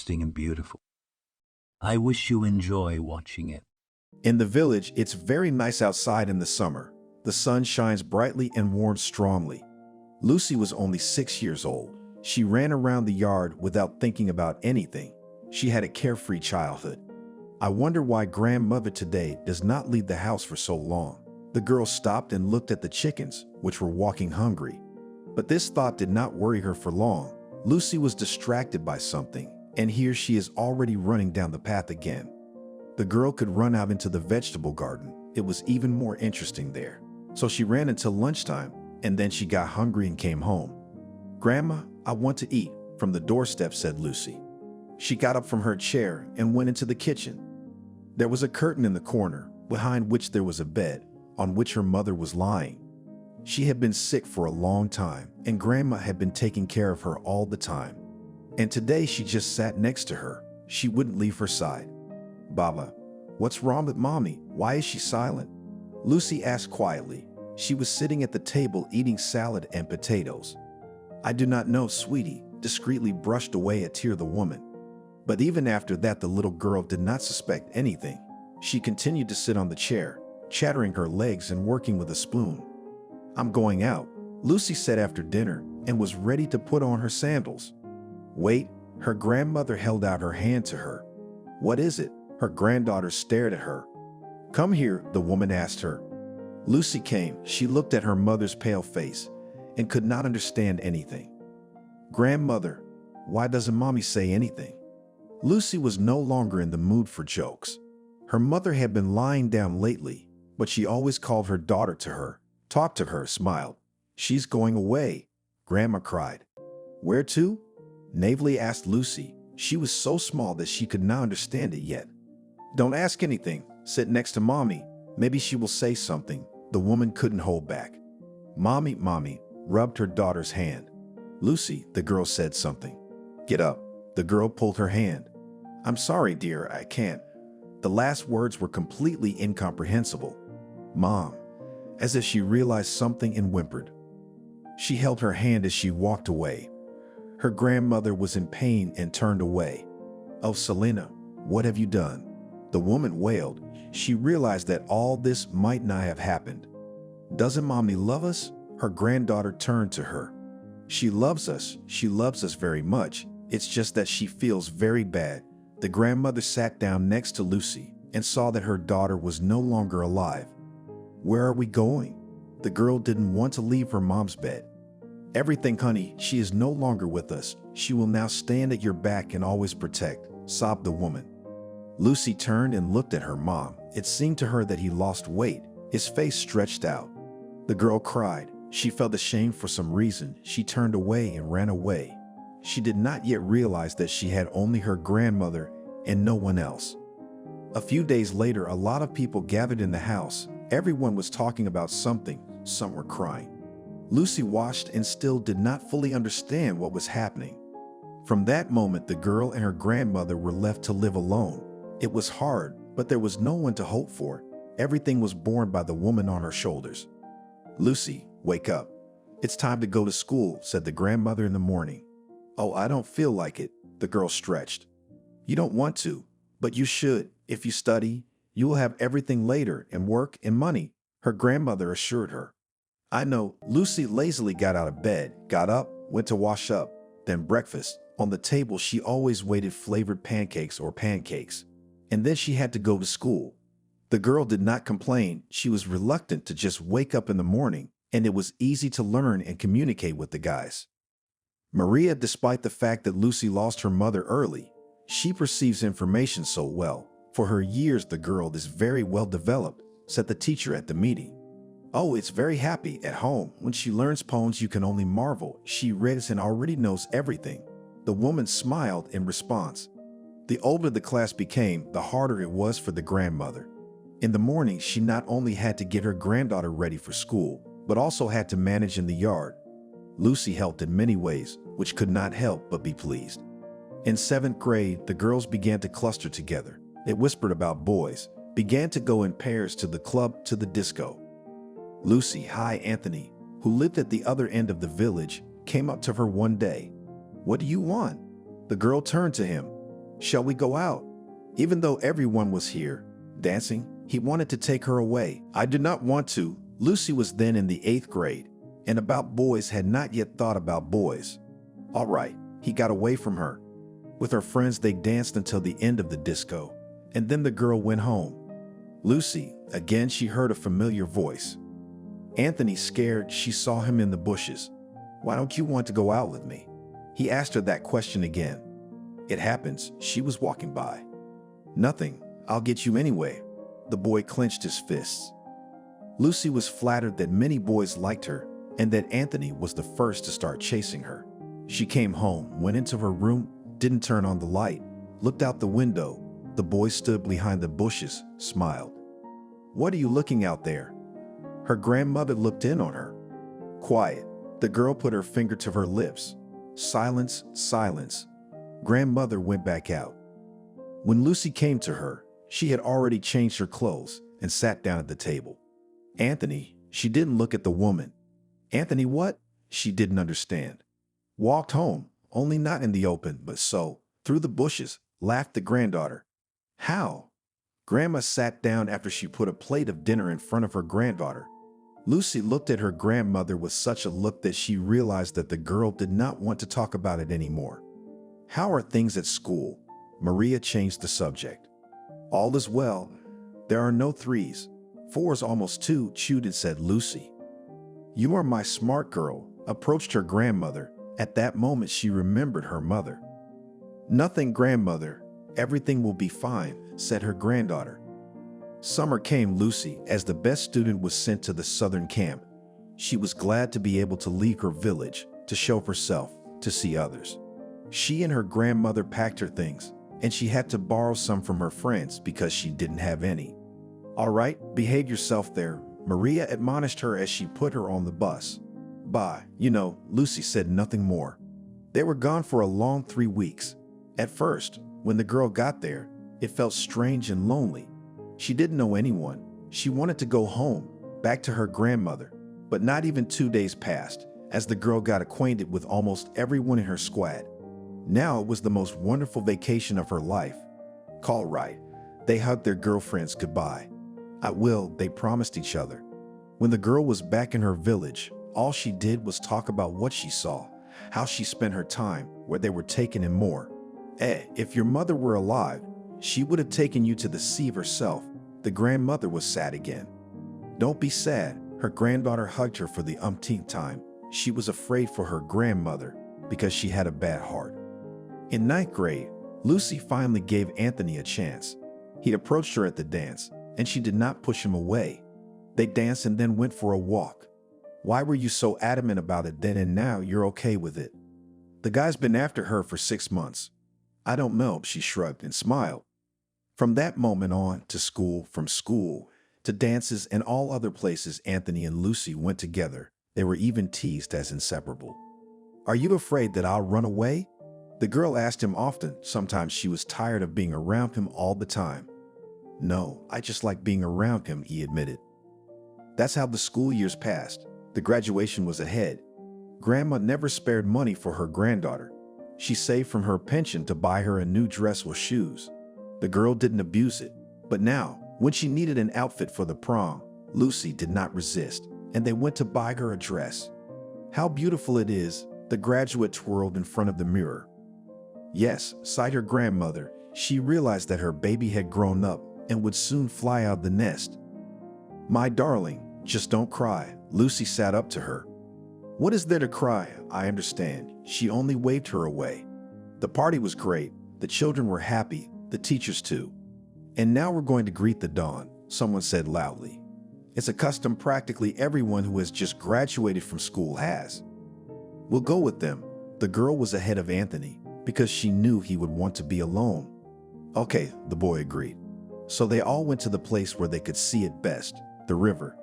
interesting and beautiful. I wish you enjoy watching it. In the village, it's very nice outside in the summer. The sun shines brightly and warms strongly. Lucy was only 6 years old. She ran around the yard without thinking about anything. She had a carefree childhood. I wonder why grandmother today does not leave the house for so long. The girl stopped and looked at the chickens, which were walking hungry. But this thought did not worry her for long. Lucy was distracted by something, and here she is already running down the path again. The girl could run out into the vegetable garden. It was even more interesting there. So she ran until lunchtime, and then she got hungry and came home. "Grandma, I want to eat," from the doorstep said Lucy. She got up from her chair and went into the kitchen. There was a curtain in the corner, behind which there was a bed, on which her mother was lying. She had been sick for a long time, and Grandma had been taking care of her all the time. And today she just sat next to her. She wouldn't leave her side. "Baba, what's wrong with Mommy? Why is she silent?" Lucy asked quietly. She was sitting at the table eating salad and potatoes. "I do not know, sweetie," discreetly brushed away a tear the woman. But even after that, the little girl did not suspect anything. She continued to sit on the chair, chattering her legs and working with a spoon. "I'm going out," Lucy said after dinner, and was ready to put on her sandals. "Wait," her grandmother held out her hand to her. "What is it?" Her granddaughter stared at her. "Come here," the woman asked her. Lucy came. She looked at her mother's pale face and could not understand anything. "Grandmother, why doesn't Mommy say anything?" Lucy was no longer in the mood for jokes. Her mother had been lying down lately, but she always called her daughter to her, talked to her, smiled. "She's going away," Grandma cried. "Where to?" naively asked Lucy. She was so small that she could not understand it yet. "Don't ask anything. Sit next to Mommy. Maybe she will say something." The woman couldn't hold back. "Mommy, Mommy," rubbed her daughter's hand. "Lucy," the girl said something. "Get up." The girl pulled her hand. "I'm sorry, dear, I can't." The last words were completely incomprehensible. "Mom," as if she realized something and whimpered. She held her hand as she walked away. Her grandmother was in pain and turned away. "Oh, Selena, what have you done?" the woman wailed. She realized that all this might not have happened. "Doesn't Mommy love us?" Her granddaughter turned to her. She loves us very much. It's just that she feels very bad." The grandmother sat down next to Lucy and saw that her daughter was no longer alive. "Where are we going?" The girl didn't want to leave her mom's bed. "Everything, honey. She is no longer with us. She will now stand at your back and always protect," sobbed the woman. Lucy turned and looked at her mom. It seemed to her that he lost weight. His face stretched out. The girl cried. She felt ashamed for some reason. She turned away and ran away. She did not yet realize that she had only her grandmother and no one else. A few days later, a lot of people gathered in the house. Everyone was talking about something. Some were crying. Lucy watched and still did not fully understand what was happening. From that moment, the girl and her grandmother were left to live alone. It was hard, but there was no one to hope for. Everything was borne by the woman on her shoulders. "Lucy, wake up. It's time to go to school," said the grandmother in the morning. "Oh, I don't feel like it," the girl stretched. "You don't want to, but you should. If you study, you will have everything later, and work and money," her grandmother assured her. "I know." Lucy lazily got out of bed, got up, went to wash up, then breakfast. On the table, she always waited flavored pancakes or pancakes. And then she had to go to school. The girl did not complain. She was reluctant to just wake up in the morning, and it was easy to learn and communicate with the guys. Maria, despite the fact that Lucy lost her mother early, she perceives information so well. For her years, the girl is very well developed, said the teacher at the meeting. "Oh, it's very happy at home. When she learns poems, you can only marvel. She reads and already knows everything." The woman smiled in response. The older the class became, the harder it was for the grandmother. In the morning, she not only had to get her granddaughter ready for school, but also had to manage in the yard. Lucy helped in many ways, which could not help but be pleased. In 7th grade, the girls began to cluster together. They whispered about boys, began to go in pairs to the club, to the disco. Lucy, hi Anthony, who lived at the other end of the village, came up to her one day. "What do you want?" The girl turned to him. Shall we go out? Even though everyone was here, dancing, he wanted to take her away. I did not want to. Lucy was then in the 8th grade, and about boys had not yet thought about boys. All right, he got away from her. With her friends, they danced until the end of the disco, and then the girl went home. Lucy, again she heard a familiar voice. Anthony, scared, she saw him in the bushes. Why don't you want to go out with me? He asked her that question again. It happens, she was walking by. Nothing, I'll get you anyway. The boy clenched his fists. Lucy was flattered that many boys liked her and that Anthony was the first to start chasing her. She came home, went into her room, didn't turn on the light, looked out the window. The boy stood behind the bushes, smiled. What are you looking out there? Her grandmother looked in on her. Quiet. The girl put her finger to her lips. Silence, silence. Grandmother went back out. When Lucy came to her, she had already changed her clothes and sat down at the table. Anthony, she didn't look at the woman. Anthony what? She didn't understand. Walked home, only not in the open, but so, through the bushes, laughed the granddaughter. How? Grandma sat down after she put a plate of dinner in front of her granddaughter. Lucy looked at her grandmother with such a look that she realized that the girl did not want to talk about it anymore. How are things at school? Maria changed the subject. All is well. There are no 3s. 4's almost 2, chewed and said Lucy. You are my smart girl, approached her grandmother. At that moment she remembered her mother. Nothing, grandmother. Everything will be fine, said her granddaughter. Summer came. Lucy, as the best student, was sent to the southern camp. She was glad to be able to leave her village, to show herself, to see others. She and her grandmother packed her things, and she had to borrow some from her friends because she didn't have any. All right, behave yourself there, Maria admonished her as she put her on the bus. Bye. Lucy said nothing more. They were gone for a long 3 weeks. At first, when the girl got there, it felt strange and lonely. She didn't know anyone. She wanted to go home, back to her grandmother. But not even 2 days passed, as the girl got acquainted with almost everyone in her squad. Now it was the most wonderful vacation of her life. Call right. They hugged their girlfriends goodbye. I will, they promised each other. When the girl was back in her village, all she did was talk about what she saw, how she spent her time, where they were taken, and more. If your mother were alive, she would have taken you to the sea herself. The grandmother was sad again. Don't be sad. Her granddaughter hugged her for the umpteenth time. She was afraid for her grandmother because she had a bad heart. In 9th grade, Lucy finally gave Anthony a chance. He approached her at the dance, and she did not push him away. They danced and then went for a walk. Why were you so adamant about it then and now you're okay with it? The guy's been after her for 6 months. I don't know, she shrugged and smiled. From that moment on, to school, from school, to dances and all other places Anthony and Lucy went together, they were even teased as inseparable. Are you afraid that I'll run away? The girl asked him often. Sometimes she was tired of being around him all the time. No, I just like being around him, he admitted. That's how the school years passed. The graduation was ahead. Grandma never spared money for her granddaughter. She saved from her pension to buy her a new dress or shoes. The girl didn't abuse it. But now, when she needed an outfit for the prom, Lucy did not resist, and they went to buy her a dress. How beautiful it is, the graduate twirled in front of the mirror. Yes, sighed her grandmother. She realized that her baby had grown up and would soon fly out of the nest. My darling, just don't cry. Lucy sat up to her. What is there to cry? I understand. She only waved her away. The party was great. The children were happy, the teachers too. And now we're going to greet the dawn, someone said loudly. It's a custom practically everyone who has just graduated from school has. We'll go with them. The girl was ahead of Anthony because she knew he would want to be alone. Okay, the boy agreed. So they all went to the place where they could see it best, the river.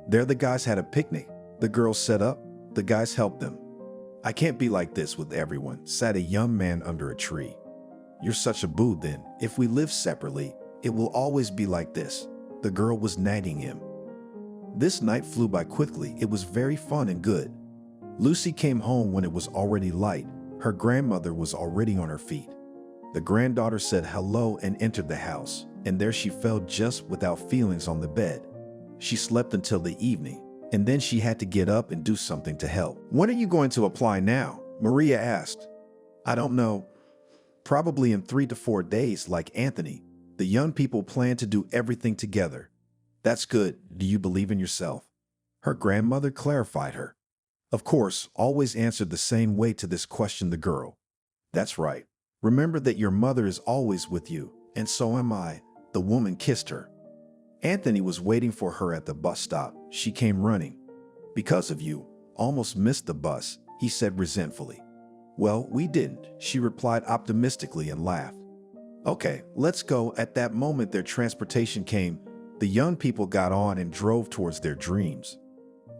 There the guys had a picnic. The girls set up, the guys helped them. I can't be like this with everyone, sat a young man under a tree. You're such a boo then. If we live separately, it will always be like this. The girl was nagging him. This night flew by quickly. It was very fun and good. Lucy came home when it was already light. Her grandmother was already on her feet. The granddaughter said hello and entered the house, and there she fell just without feelings on the bed. She slept until the evening, and then she had to get up and do something to help. "When are you going to apply now?" Maria asked. "I don't know. Probably in 3 to 4 days, like Anthony. The young people plan to do everything together." "That's good. Do you believe in yourself?" Her grandmother clarified her. "Of course, always answered the same way to this question the girl. That's right. Remember that your mother is always with you, and so am I." The woman kissed her. Anthony was waiting for her at the bus stop. She came running. "Because of you, almost missed the bus," he said resentfully. "Well, we didn't," she replied optimistically and laughed. "Okay, let's go." At that moment, their transportation came. The young people got on and drove towards their dreams.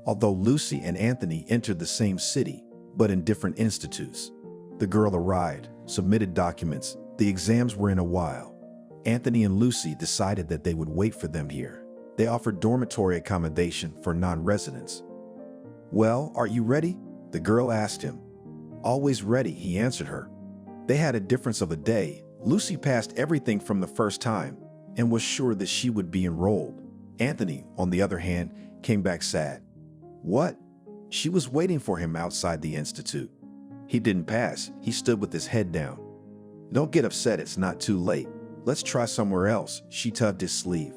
Although Lucy and Anthony entered the same city, but in different institutes. The girl arrived, submitted documents. The exams were in a while. Anthony and Lucy decided that they would wait for them here. They offered dormitory accommodation for non-residents. "Well, are you ready?" the girl asked him. "Always ready," he answered her. They had a difference of a day. Lucy passed everything from the first time and was sure that she would be enrolled. Anthony, on the other hand, came back sad. What? She was waiting for him outside the institute. He didn't pass. He stood with his head down. "Don't get upset, it's not too late. Let's try somewhere else." She tugged his sleeve.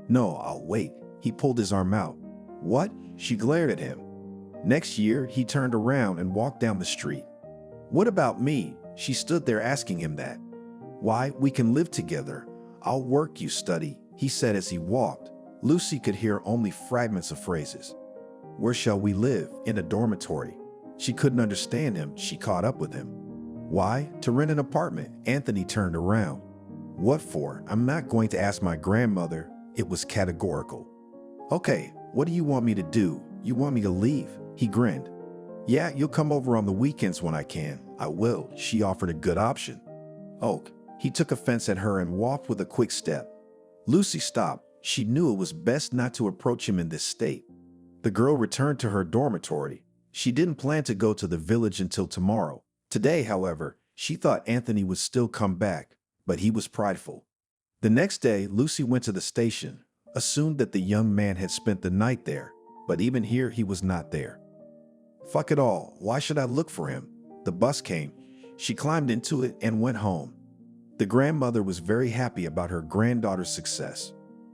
"No, I'll wait." He pulled his arm out. "What?" She glared at him. Next year, he turned around and walked down the street. "What about me?" She stood there asking him that. "Why, we can live together. I'll work, you study," he said as he walked. Lucy could hear only fragments of phrases. "Where shall we live?" "In a dormitory." She couldn't understand him. She caught up with him. "Why?" "To rent an apartment." Anthony turned around. "What for?" "I'm not going to ask my grandmother." It was categorical. "Okay, what do you want me to do? You want me to leave?" He grinned. "Yeah, you'll come over on the weekends when I can." "I will." She offered a good option. "Oh." He took offense at her and walked with a quick step. Lucy stopped. She knew it was best not to approach him in this state. The girl returned to her dormitory. She didn't plan to go to the village until tomorrow. Today, however, she thought Anthony would still come back, but he was prideful. The next day, Lucy went to the station, assumed that the young man had spent the night there, but even here he was not there. Fuck it all, why should I look for him? The bus came. She climbed into it and went home. The grandmother was very happy about her granddaughter's success.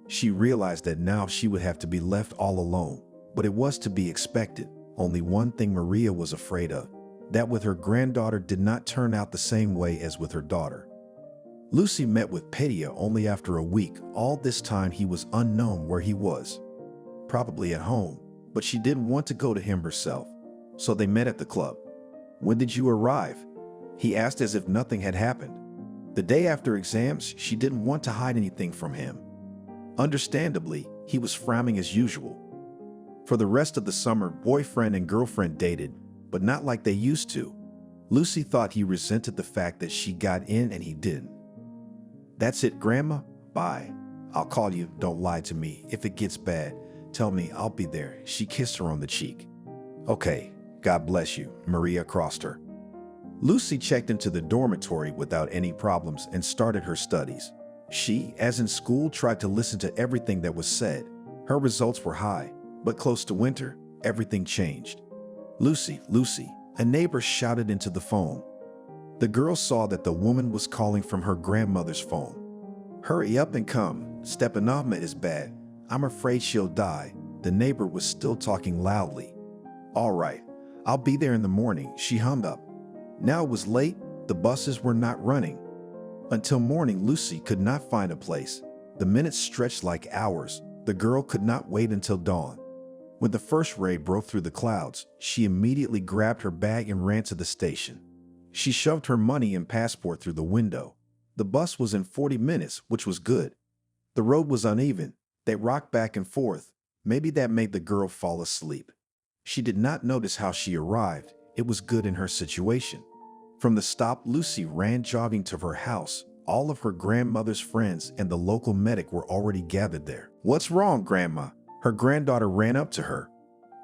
She realized that now she would have to be left all alone, but it was to be expected. Only one thing Maria was afraid of, that with her granddaughter did not turn out the same way as with her daughter. Lucy met with Pedia only after a week. All this time he was unknown where he was. Probably at home, but she didn't want to go to him herself, so they met at the club. "When did you arrive?" he asked as if nothing had happened. The day after exams, she didn't want to hide anything from him. Understandably, he was frowning as usual. For the rest of the summer, boyfriend and girlfriend dated, but not like they used to. Lucy thought he resented the fact that she got in and he didn't. "That's it, Grandma. Bye. I'll call you. Don't lie to me. If it gets bad, tell me. I'll be there." She kissed her on the cheek. "Okay. God bless you." Maria crossed her. Lucy checked into the dormitory without any problems and started her studies. She, as in school, tried to listen to everything that was said. Her results were high, but close to winter, everything changed. "Lucy, Lucy," a neighbor shouted into the phone. The girl saw that the woman was calling from her grandmother's phone. "Hurry up and come. Stepanova is bad. I'm afraid she'll die." The neighbor was still talking loudly. "All right, I'll be there in the morning," she hummed up. Now it was late. The buses were not running. Until morning, Lucy could not find a place. The minutes stretched like hours. The girl could not wait until dawn. When the first ray broke through the clouds, she immediately grabbed her bag and ran to the station. She shoved her money and passport through the window. The bus was in 40 minutes, which was good. The road was uneven. They rocked back and forth. Maybe that made the girl fall asleep. She did not notice how she arrived. It was good in her situation. From the stop, Lucy ran jogging to her house. All of her grandmother's friends and the local medic were already gathered there. "What's wrong, Grandma?" Her granddaughter ran up to her.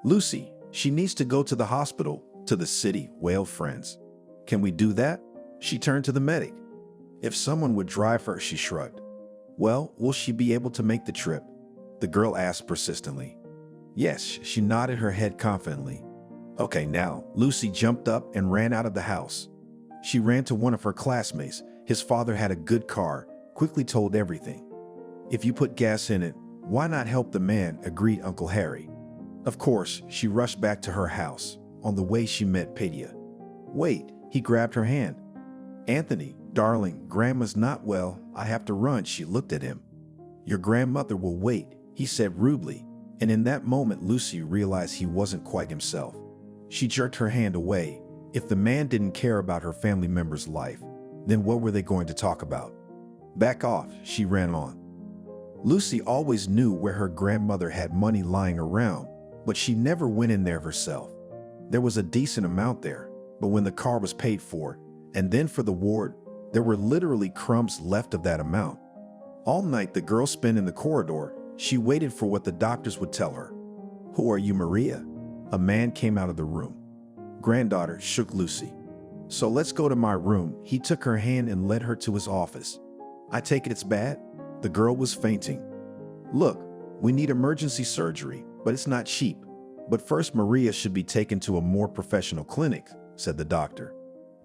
"Lucy, she needs to go to the hospital." "To the city," wailed friends. "Can we do that?" She turned to the medic. If someone would drive her, she shrugged. Well, will she be able to make the trip? The girl asked persistently. Yes, she nodded her head confidently. Okay, now, Lucy jumped up and ran out of the house. She ran to one of her classmates. His father had a good car, quickly told everything. If you put gas in it, why not help the man, agreed Uncle Harry. Of course, she rushed back to her house. On the way, she met Pedia. Wait, he grabbed her hand. Anthony, darling, Grandma's not well. I have to run. She looked at him. Your grandmother will wait, he said rudely. And in that moment, Lucy realized he wasn't quite himself. She jerked her hand away. If the man didn't care about her family member's life, then what were they going to talk about? Back off, she ran on. Lucy always knew where her grandmother had money lying around, but she never went in there herself. There was a decent amount there, but when the car was paid for, and then for the ward, there were literally crumbs left of that amount. All night the girl spent in the corridor. She waited for what the doctors would tell her. Who are you, Maria? A man came out of the room. Granddaughter, shook Lucy. So let's go to my room. He took her hand and led her to his office. I take it it's bad? The girl was fainting. Look, we need emergency surgery, but it's not cheap. But first Maria should be taken to a more professional clinic, said the doctor.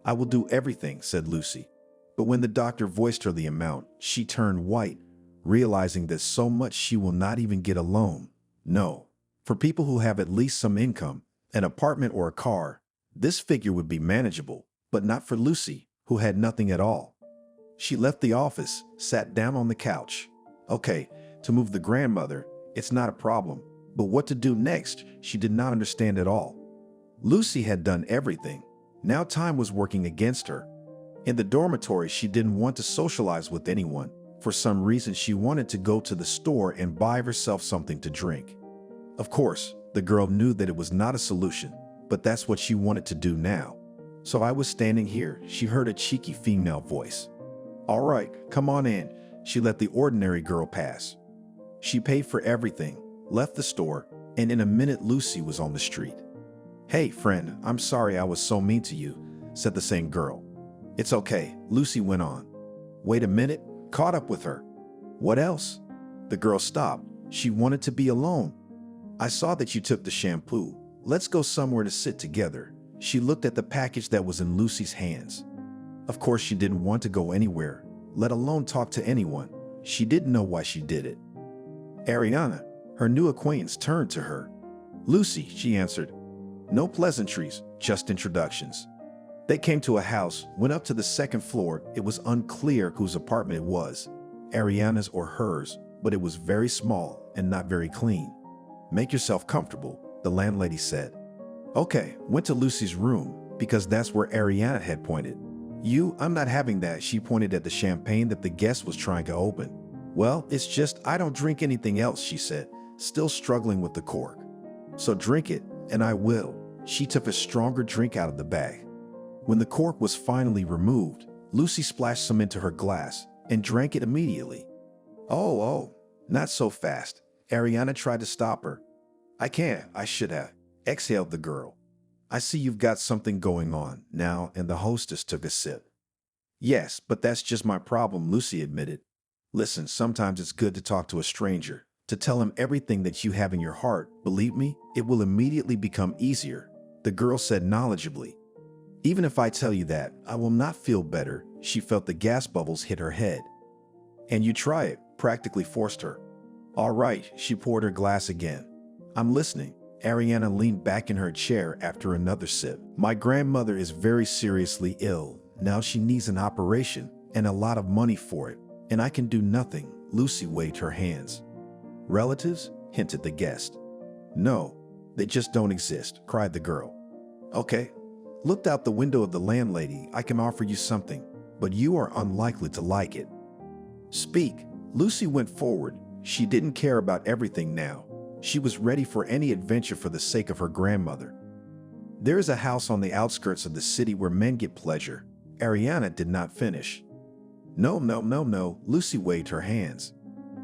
I will do everything, said Lucy. But when the doctor voiced her the amount, she turned white, realizing that so much she will not even get a loan. No. For people who have at least some income, an apartment or a car, this figure would be manageable, but not for Lucy, who had nothing at all. She left the office, sat down on the couch. Okay, to move the grandmother, it's not a problem, but what to do next, she did not understand at all. Lucy had done everything. Now time was working against her. In the dormitory, she didn't want to socialize with anyone. For some reason, she wanted to go to the store and buy herself something to drink. Of course, the girl knew that it was not a solution, but that's what she wanted to do now. So I was standing here, she heard a cheeky female voice. All right, come on in. She let the ordinary girl pass. She paid for everything, left the store, and in a minute Lucy was on the street. Hey, friend, I'm sorry I was so mean to you, said the same girl. It's okay, Lucy went on. Wait a minute, caught up with her. What else? The girl stopped. She wanted to be alone. I saw that you took the shampoo. Let's go somewhere to sit together. She looked at the package that was in Lucy's hands. Of course, she didn't want to go anywhere, let alone talk to anyone. She didn't know why she did it. Ariana, her new acquaintance, turned to her. Lucy, she answered. No pleasantries, just introductions. They came to a house, went up to the second floor. It was unclear whose apartment it was, Ariana's or hers, but it was very small and not very clean. Make yourself comfortable, the landlady said. Okay, went to Lucy's room, because that's where Ariana had pointed. I'm not having that, she pointed at the champagne that the guest was trying to open. Well, it's just I don't drink anything else, she said, still struggling with the cork. So drink it, and I will. She took a stronger drink out of the bag. When the cork was finally removed, Lucy splashed some into her glass and drank it immediately. Oh, not so fast. Ariana tried to stop her. I can't, I should have, exhaled the girl. I see you've got something going on now, and the hostess took a sip. Yes, but that's just my problem, Lucy admitted. Listen, sometimes it's good to talk to a stranger, to tell him everything that you have in your heart. Believe me, it will immediately become easier, the girl said knowledgeably. Even if I tell you that, I will not feel better. She felt the gas bubbles hit her head. And you try it, practically forced her. All right, she poured her glass again. I'm listening. Ariana leaned back in her chair after another sip. My grandmother is very seriously ill. Now she needs an operation and a lot of money for it. And I can do nothing. Lucy waved her hands. Relatives? Hinted the guest. No, they just don't exist, cried the girl. Okay. Looked out the window of the landlady. I can offer you something, but you are unlikely to like it. Speak. Lucy went forward. She didn't care about everything now. She was ready for any adventure for the sake of her grandmother. There is a house on the outskirts of the city where men get pleasure. Ariana did not finish. No, Lucy waved her hands.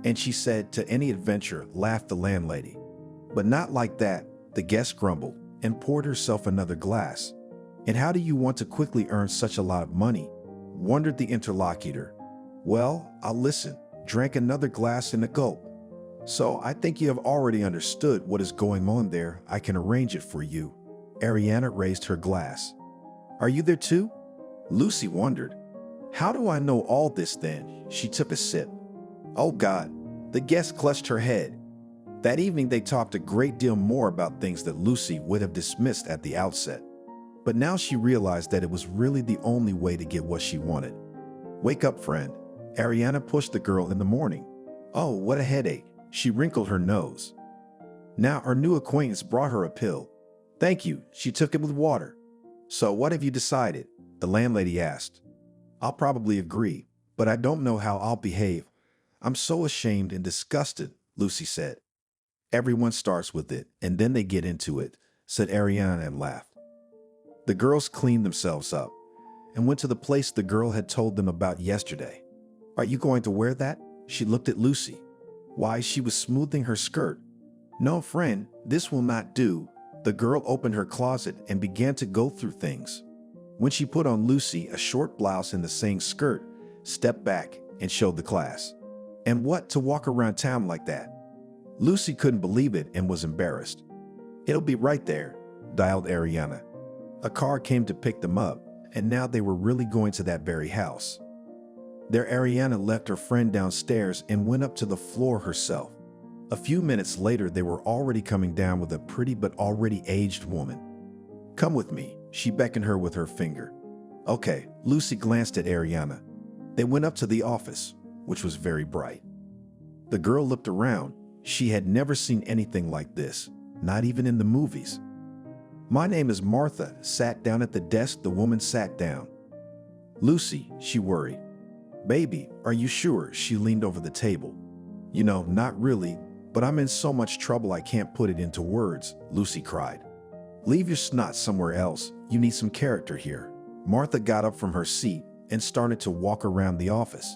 And she said, to any adventure, laughed the landlady. But not like that, the guest grumbled and poured herself another glass. And how do you want to quickly earn such a lot of money? wondered the interlocutor. Well, I'll listen, drank another glass in a gulp. So I think you have already understood what is going on there. I can arrange it for you. Ariana raised her glass. Are you there too? Lucy wondered. How do I know all this then? She took a sip. Oh God, the guest clutched her head. That evening they talked a great deal more about things that Lucy would have dismissed at the outset. But now she realized that it was really the only way to get what she wanted. Wake up, friend. Ariana pushed the girl in the morning. Oh, what a headache. She wrinkled her nose. Now our new acquaintance brought her a pill. Thank you. She took it with water. So what have you decided? The landlady asked. I'll probably agree, but I don't know how I'll behave. I'm so ashamed and disgusted, Lucy said. Everyone starts with it, and then they get into it, said Ariana and laughed. The girls cleaned themselves up and went to the place the girl had told them about yesterday. Are you going to wear that? She looked at Lucy. Why, she was smoothing her skirt. No, friend, this will not do. The girl opened her closet and began to go through things. When she put on Lucy a short blouse and the same skirt, stepped back and showed the class. And what, to walk around town like that? Lucy couldn't believe it and was embarrassed. It'll be right there, dialed Ariana. A car came to pick them up, and now they were really going to that very house. There Ariana left her friend downstairs and went up to the floor herself. A few minutes later, they were already coming down with a pretty but already aged woman. Come with me, she beckoned her with her finger. Okay, Lucy glanced at Ariana. They went up to the office, which was very bright. The girl looked around. She had never seen anything like this, not even in the movies. My name is Martha. Sat down at the desk. The woman sat down. Lucy, she worried. Baby, are you sure? She leaned over the table. You know, not really, but I'm in so much trouble I can't put it into words, Lucy cried. Leave your snot somewhere else. You need some character here. Martha got up from her seat and started to walk around the office.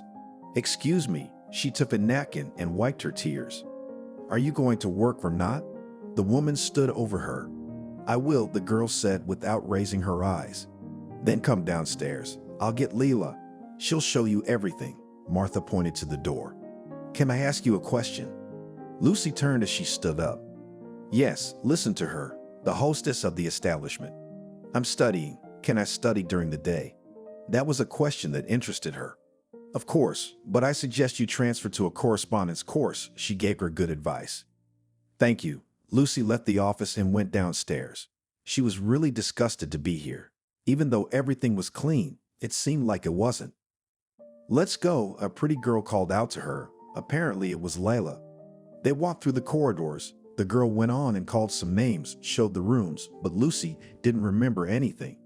Excuse me. She took a napkin and wiped her tears. Are you going to work or not? The woman stood over her. I will, the girl said without raising her eyes. Then come downstairs. I'll get Leela. She'll show you everything. Martha pointed to the door. Can I ask you a question? Lucy turned as she stood up. Yes, listen to her, the hostess of the establishment. I'm studying. Can I study during the day? That was a question that interested her. Of course, but I suggest you transfer to a correspondence course. She gave her good advice. Thank you. Lucy left the office and went downstairs. She was really disgusted to be here. Even though everything was clean, it seemed like it wasn't. Let's go, a pretty girl called out to her. Apparently it was Layla. They walked through the corridors. The girl went on and called some names, showed the rooms, but Lucy didn't remember anything.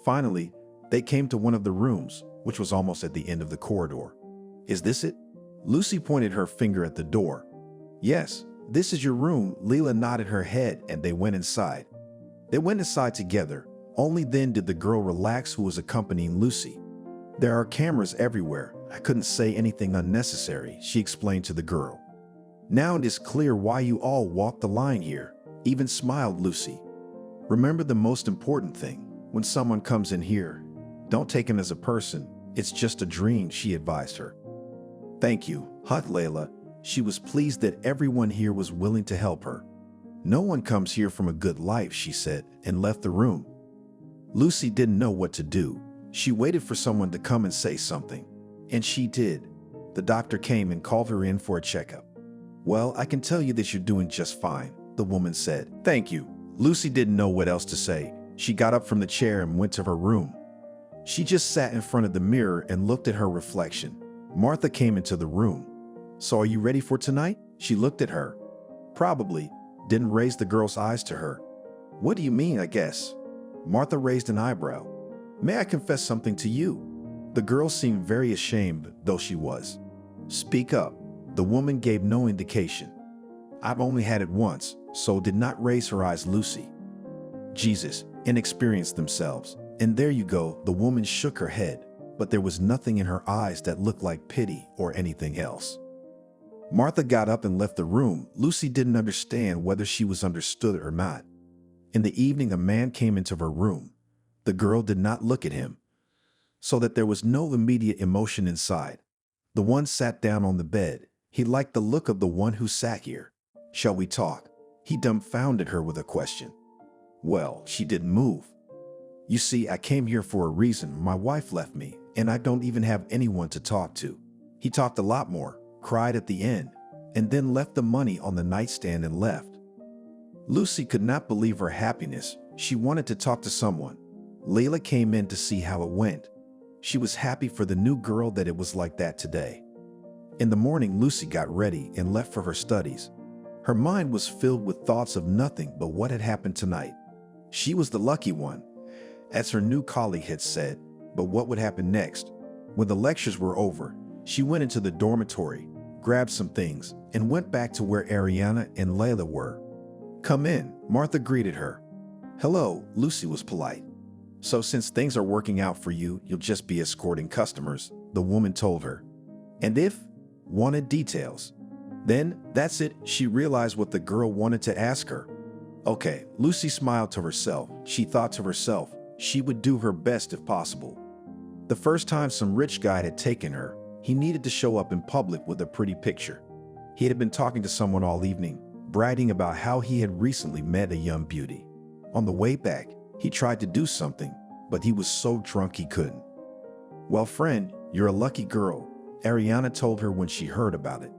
Finally, they came to one of the rooms, which was almost at the end of the corridor. Is this it? Lucy pointed her finger at the door. Yes, this is your room. Leela nodded her head and they went inside. They went inside together. Only then did the girl relax who was accompanying Lucy. There are cameras everywhere. I couldn't say anything unnecessary, she explained to the girl. Now it is clear why you all walked the line here, even smiled Lucy. Remember the most important thing. When someone comes in here, don't take him as a person. It's just a dream, she advised her. Thank you, hut Layla. She was pleased that everyone here was willing to help her. No one comes here from a good life, she said, and left the room. Lucy didn't know what to do. She waited for someone to come and say something. And she did. The doctor came and called her in for a checkup. Well, I can tell you that you're doing just fine, the woman said. Thank you. Lucy didn't know what else to say. She got up from the chair and went to her room. She just sat in front of the mirror and looked at her reflection. Martha came into the room. So are you ready for tonight? She looked at her. Probably. Didn't raise the girl's eyes to her. What do you mean, I guess? Martha raised an eyebrow. May I confess something to you? The girl seemed very ashamed, though she was. Speak up. The woman gave no indication. I've only had it once, so did not raise her eyes. Lucy. Jesus, inexperienced themselves. And there you go, the woman shook her head, but there was nothing in her eyes that looked like pity or anything else. Martha got up and left the room. Lucy didn't understand whether she was understood or not. In the evening, a man came into her room. The girl did not look at him. so that there was no immediate emotion inside. The one sat down on the bed. He liked the look of the one who sat here. "Shall we talk?" He dumbfounded her with a question. Well, she didn't move. "You see, I came here for a reason. My wife left me, and I don't even have anyone to talk to." He talked a lot more, cried at the end, and then left the money on the nightstand and left. Lucy could not believe her happiness. She wanted to talk to someone. Layla came in to see how it went. She was happy for the new girl that it was like that today. In the morning, Lucy got ready and left for her studies. Her mind was filled with thoughts of nothing but what had happened tonight. She was the lucky one, as her new colleague had said, but what would happen next? When the lectures were over, she went into the dormitory, grabbed some things, and went back to where Ariana and Layla were. "Come in," Martha greeted her. "Hello," Lucy was polite. "So since things are working out for you, you'll just be escorting customers," the woman told her. And if wanted details. Then, that's it, she realized what the girl wanted to ask her. Okay, Lucy smiled to herself. She thought to herself, she would do her best if possible. The first time some rich guy had taken her, he needed to show up in public with a pretty picture. He had been talking to someone all evening, bragging about how he had recently met a young beauty. On the way back, he tried to do something, but he was so drunk he couldn't. "Well, friend, you're a lucky girl," Ariana told her when she heard about it.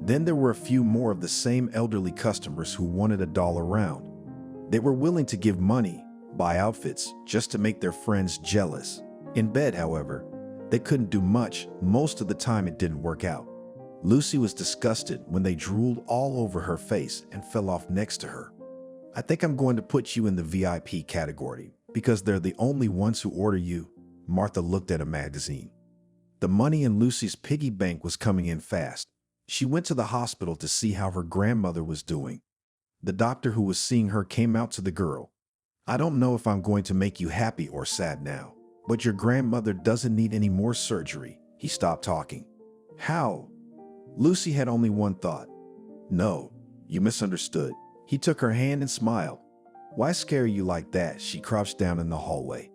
Then there were a few more of the same elderly customers who wanted a doll around. They were willing to give money, buy outfits, just to make their friends jealous. In bed, however, they couldn't do much. Most of the time it didn't work out. Lucy was disgusted when they drooled all over her face and fell off next to her. "I think I'm going to put you in the VIP category because they're the only ones who order you." Martha looked at a magazine. The money in Lucy's piggy bank was coming in fast. She went to the hospital to see how her grandmother was doing. The doctor who was seeing her came out to the girl. "I don't know if I'm going to make you happy or sad now, but your grandmother doesn't need any more surgery." He stopped talking. "How?" Lucy had only one thought. "No, you misunderstood." He took her hand and smiled. "Why scare you like that?" She crouched down in the hallway.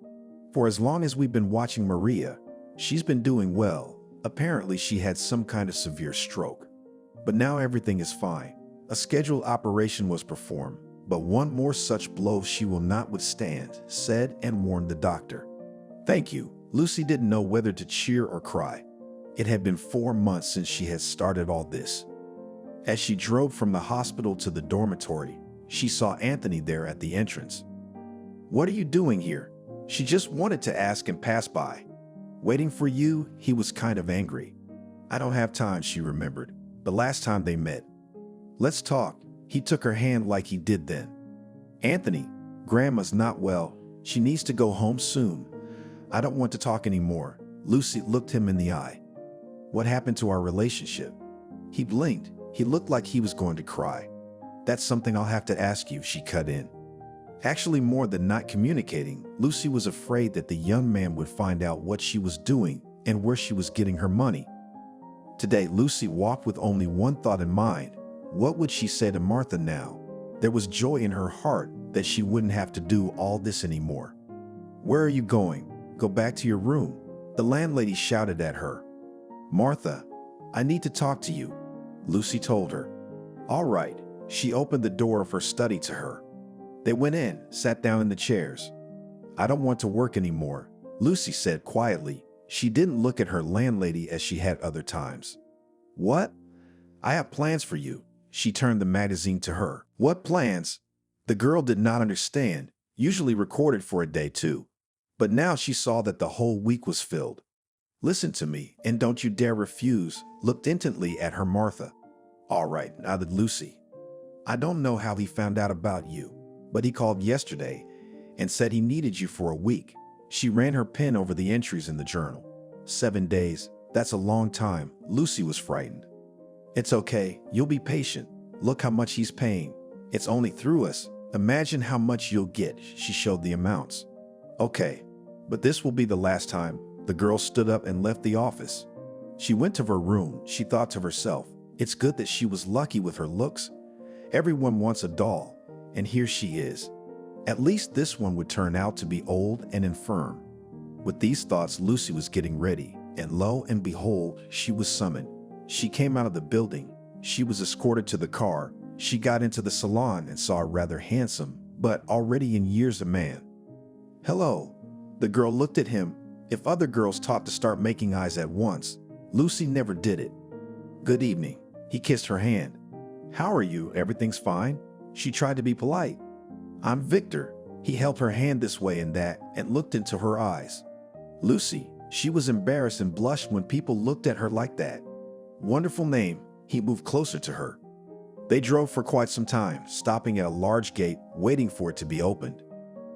"For as long as we've been watching Maria, she's been doing well. Apparently she had some kind of severe stroke. But now everything is fine. A scheduled operation was performed, but one more such blow she will not withstand," said and warned the doctor. "Thank you." Lucy didn't know whether to cheer or cry. It had been 4 months since she had started all this. As she drove from the hospital to the dormitory, she saw Anthony there at the entrance. "What are you doing here?" She just wanted to ask and pass by. "Waiting for you," he was kind of angry. "I don't have time," she remembered. The last time they met. "Let's talk." He took her hand like he did then. "Anthony, Grandma's not well. She needs to go home soon. I don't want to talk anymore." Lucy looked him in the eye. "What happened to our relationship?" He blinked. He looked like he was going to cry. "That's something I'll have to ask you," she cut in. Actually, more than not communicating, Lucy was afraid that the young man would find out what she was doing and where she was getting her money. Today, Lucy walked with only one thought in mind. What would she say to Martha now? There was joy in her heart that she wouldn't have to do all this anymore. "Where are you going?" "Go back to your room," the landlady shouted at her. "Martha, I need to talk to you," Lucy told her. "All right." She opened the door of her study to her. They went in, sat down in the chairs. "I don't want to work anymore," Lucy said quietly. She didn't look at her landlady as she had other times. "What?" "I have plans for you." She turned the magazine to her. "What plans?" The girl did not understand, usually recorded for a day too. But now she saw that the whole week was filled. "Listen to me, and don't you dare refuse," looked intently at her Martha. "All right," nodded Lucy. "I don't know how he found out about you, but he called yesterday and said he needed you for a week." She ran her pen over the entries in the journal. 7 days, that's a long time. Lucy was frightened. "It's okay, you'll be patient. Look how much he's paying. It's only through us. Imagine how much you'll get." She showed the amounts. "Okay, but this will be the last time." The girl stood up and left the office. She went to her room. She thought to herself, it's good that she was lucky with her looks. Everyone wants a doll, and here she is. At least this one would turn out to be old and infirm. With these thoughts, Lucy was getting ready, and lo and behold, she was summoned. She came out of the building. She was escorted to the car. She got into the salon and saw a rather handsome, but already in years a man. "Hello." The girl looked at him. If other girls taught to start making eyes at once, Lucy never did it. "Good evening." He kissed her hand. "How are you? Everything's fine?" She tried to be polite. "I'm Victor." He held her hand this way and that and looked into her eyes. Lucy, she was embarrassed and blushed when people looked at her like that. "Wonderful name." He moved closer to her. They drove for quite some time, stopping at a large gate, waiting for it to be opened.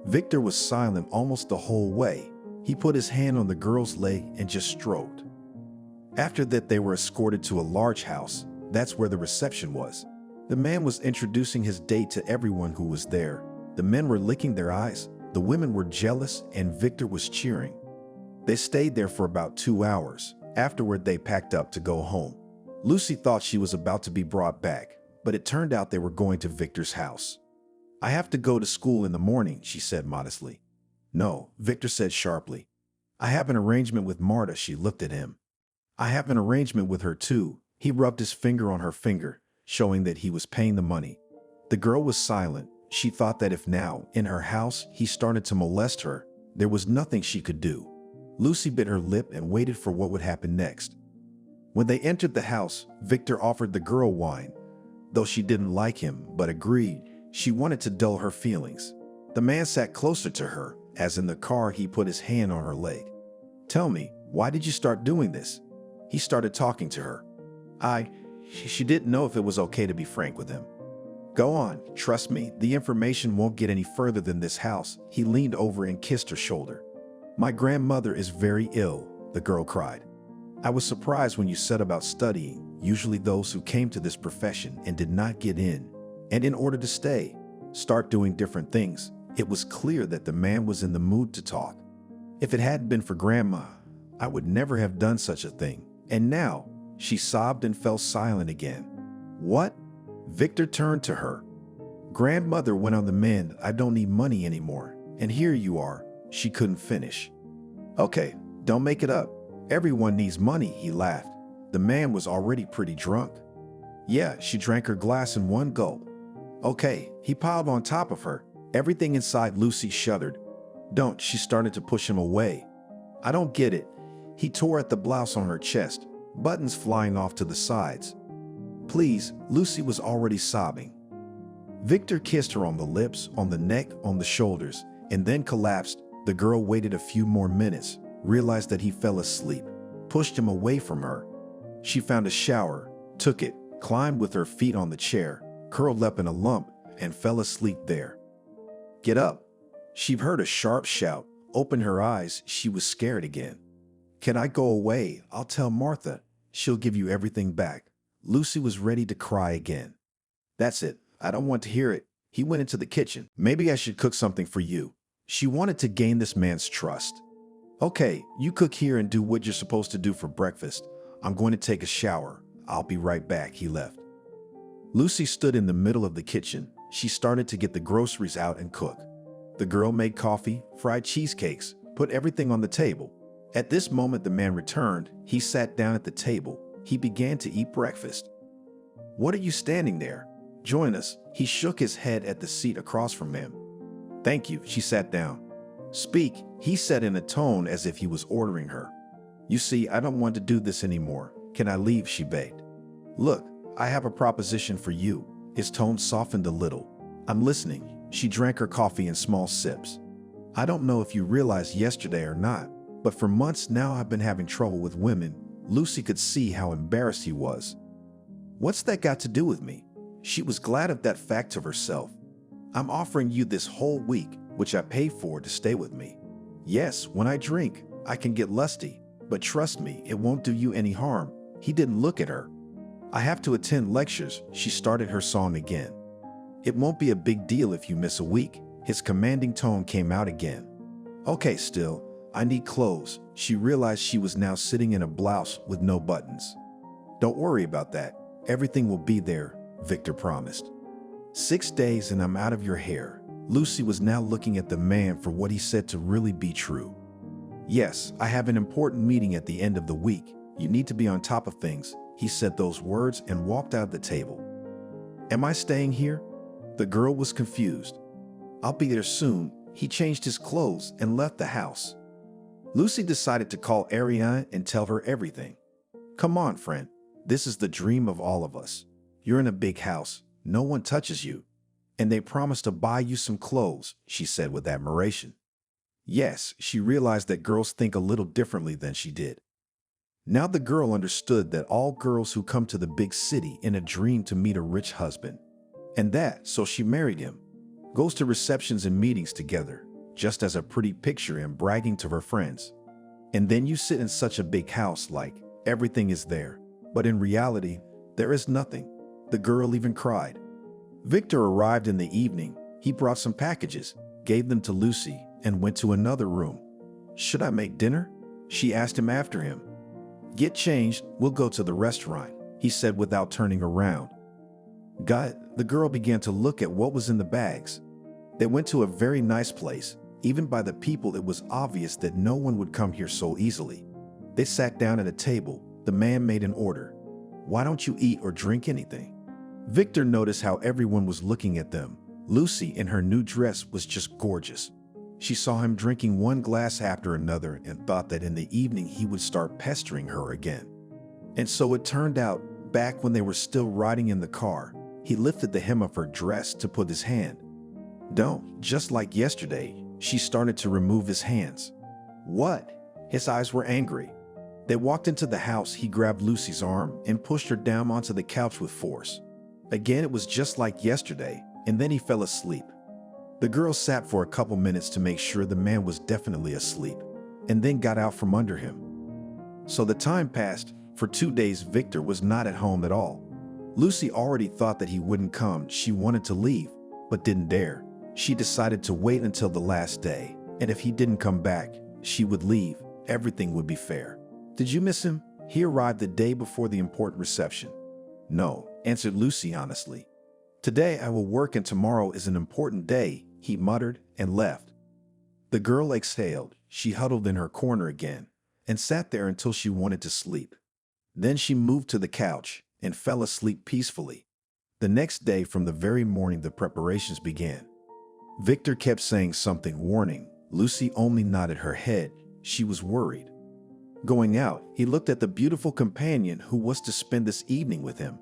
Victor was silent almost the whole way. He put his hand on the girl's leg and just stroked. After that, they were escorted to a large house. That's where the reception was. The man was introducing his date to everyone who was there. The men were licking their eyes, the women were jealous, and Victor was cheering. They stayed there for about 2 hours. Afterward, they packed up to go home. Lucy thought she was about to be brought back, but it turned out they were going to Victor's house. "I have to go to school in the morning," she said modestly. "No," Victor said sharply. "I have an arrangement with Marta." She looked at him. "I have an arrangement with her too." He rubbed his finger on her finger, showing that he was paying the money. The girl was silent. She thought that if now, in her house, he started to molest her, there was nothing she could do. Lucy bit her lip and waited for what would happen next. When they entered the house, Victor offered the girl wine, though she didn't like him, but agreed. She wanted to dull her feelings. The man sat closer to her. As in the car, he put his hand on her leg. "Tell me, why did you start doing this?" He started talking to her. She didn't know if it was okay to be frank with him. "Go on, trust me, the information won't get any further than this house." He leaned over and kissed her shoulder. "My grandmother is very ill," the girl cried. "I was surprised when you said about studying. Usually those who came to this profession and did not get in, and in order to stay, start doing different things." It was clear that the man was in the mood to talk. "If it hadn't been for Grandma, I would never have done such a thing." And now, she sobbed and fell silent again. "What?" Victor turned to her. "Grandmother went on the mend. I don't need money anymore. And here you are." She couldn't finish. "Okay, don't make it up. Everyone needs money," he laughed. The man was already pretty drunk. "Yeah," she drank her glass in one gulp. "Okay," he piled on top of her. Everything inside Lucy shuddered. "Don't," she started to push him away. "I don't get it." He tore at the blouse on her chest, buttons flying off to the sides. "Please," Lucy was already sobbing. Victor kissed her on the lips, on the neck, on the shoulders, and then collapsed. The girl waited a few more minutes, realized that he fell asleep, pushed him away from her. She found a shower, took it, climbed with her feet on the chair, curled up in a lump, and fell asleep there. "Get up." She heard a sharp shout, opened her eyes. She was scared again. "Can I go away? I'll tell Martha. She'll give you everything back." Lucy was ready to cry again. "That's it. I don't want to hear it." He went into the kitchen. "Maybe I should cook something for you." She wanted to gain this man's trust. "Okay, you cook here and do what you're supposed to do for breakfast. I'm going to take a shower. I'll be right back." He left. Lucy stood in the middle of the kitchen. She started to get the groceries out and cook. The girl made coffee, fried cheesecakes, put everything on the table. At this moment, the man returned. He sat down at the table. He began to eat breakfast. "What are you standing there? Join us." He shook his head at the seat across from him. "Thank you." She sat down. "Speak," he said in a tone as if he was ordering her. "You see, I don't want to do this anymore. Can I leave?" she begged. "Look, I have a proposition for you." His tone softened a little. "I'm listening." She drank her coffee in small sips. "I don't know if you realized yesterday or not, but for months now I've been having trouble with women." Lucy could see how embarrassed he was. "What's that got to do with me?" She was glad of that fact of herself. "I'm offering you this whole week, which I pay for, to stay with me. Yes, when I drink, I can get lusty, but trust me, it won't do you any harm." He didn't look at her. "I have to attend lectures." She started her song again. "It won't be a big deal if you miss a week." His commanding tone came out again. "Okay, still, I need clothes." She realized she was now sitting in a blouse with no buttons. "Don't worry about that. Everything will be there," Victor promised. 6 days and I'm out of your hair." Lucy was now looking at the man for what he said to really be true. Yes, I have an important meeting at the end of the week. You need to be on top of things. He said those words and walked out of the table. Am I staying here? The girl was confused. I'll be there soon. He changed his clothes and left the house. Lucy decided to call Ariane and tell her everything. Come on, friend. This is the dream of all of us. You're in a big house. No one touches you. And they promised to buy you some clothes, she said with admiration. Yes, she realized that girls think a little differently than she did. Now the girl understood that all girls who come to the big city in a dream to meet a rich husband. And that, so she married him. Goes to receptions and meetings together, just as a pretty picture and bragging to her friends. And then you sit in such a big house like everything is there. But in reality, there is nothing. The girl even cried. Victor arrived in the evening. He brought some packages, gave them to Lucy, and went to another room. Should I make dinner? She asked him after him. Get changed, we'll go to the restaurant, he said without turning around. The girl began to look at what was in the bags. They went to a very nice place. Even by the people, it was obvious that no one would come here so easily. They sat down at a table. The man made an order. Why don't you eat or drink anything? Victor noticed how everyone was looking at them. Lucy, in her new dress, was just gorgeous. She saw him drinking one glass after another and thought that in the evening he would start pestering her again. And so it turned out, back when they were still riding in the car, he lifted the hem of her dress to put his hand. Don't, just like yesterday, she started to remove his hands. What? His eyes were angry. They walked into the house. He grabbed Lucy's arm and pushed her down onto the couch with force. Again, it was just like yesterday, and then he fell asleep. The girl sat for a couple minutes to make sure the man was definitely asleep, and then got out from under him. So the time passed. For 2 days, Victor was not at home at all. Lucy already thought that he wouldn't come. She wanted to leave, but didn't dare. She decided to wait until the last day, and if he didn't come back, she would leave. Everything would be fair. Did you miss him? He arrived the day before the important reception. No, answered Lucy honestly. Today I will work and tomorrow is an important day, he muttered and left. The girl exhaled. She huddled in her corner again and sat there until she wanted to sleep. Then she moved to the couch and fell asleep peacefully. The next day, from the very morning, the preparations began. Victor kept saying something warning. Lucy only nodded her head. She was worried. Going out, he looked at the beautiful companion who was to spend this evening with him.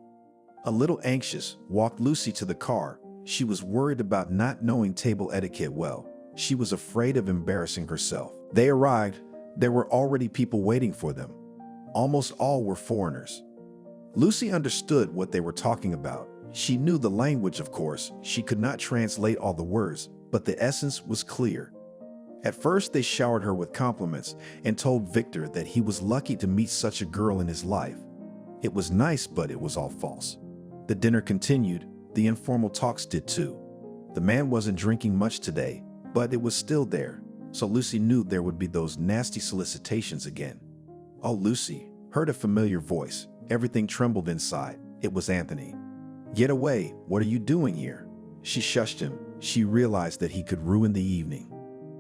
A little anxious, walked Lucy to the car. She was worried about not knowing table etiquette well. She was afraid of embarrassing herself. They arrived. There were already people waiting for them. Almost all were foreigners. Lucy understood what they were talking about. She knew the language, of course. She could not translate all the words, but the essence was clear. At first, they showered her with compliments and told Victor that he was lucky to meet such a girl in his life. It was nice, but it was all false. The dinner continued. The informal talks did too. The man wasn't drinking much today, but it was still there, so Lucy knew there would be those nasty solicitations again. Oh, Lucy heard a familiar voice. Everything trembled inside. It was Anthony. Get away. What are you doing here? She shushed him. She realized that he could ruin the evening.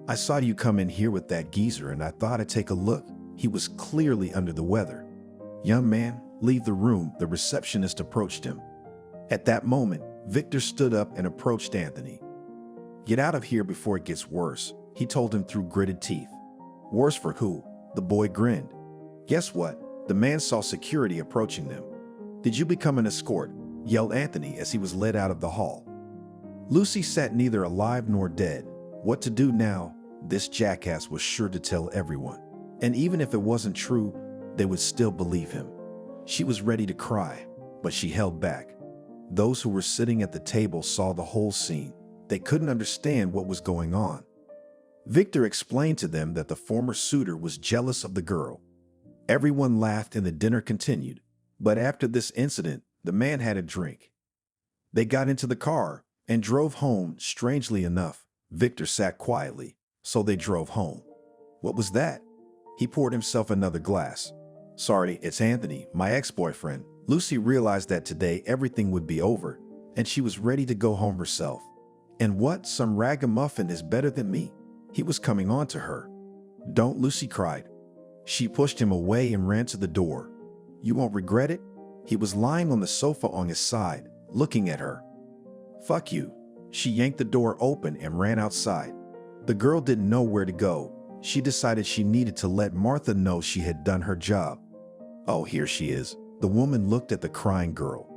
I saw you come in here with that geezer and I thought I'd take a look. He was clearly under the weather. Young man, leave the room. The receptionist approached him. At that moment, Victor stood up and approached Anthony. Get out of here before it gets worse, he told him through gritted teeth. Worse for who? The boy grinned. Guess what? The man saw security approaching them. Did you become an escort? Yelled Anthony as he was led out of the hall. Lucy sat neither alive nor dead. What to do now? This jackass was sure to tell everyone. And even if it wasn't true, they would still believe him. She was ready to cry, but she held back. Those who were sitting at the table saw the whole scene. They couldn't understand what was going on. Victor explained to them that the former suitor was jealous of the girl. Everyone laughed and the dinner continued. But after this incident, the man had a drink. They got into the car and drove home. Strangely enough, Victor sat quietly, so they drove home. What was that? He poured himself another glass. Sorry, it's Anthony, my ex-boyfriend. Lucy realized that today everything would be over, and she was ready to go home herself. And what? Some ragamuffin is better than me? He was coming on to her. "Don't," Lucy cried. She pushed him away and ran to the door. "You won't regret it?" He was lying on the sofa on his side, looking at her. "Fuck you." She yanked the door open and ran outside. The girl didn't know where to go. She decided she needed to let Martha know she had done her job. "Oh, here she is." The woman looked at the crying girl.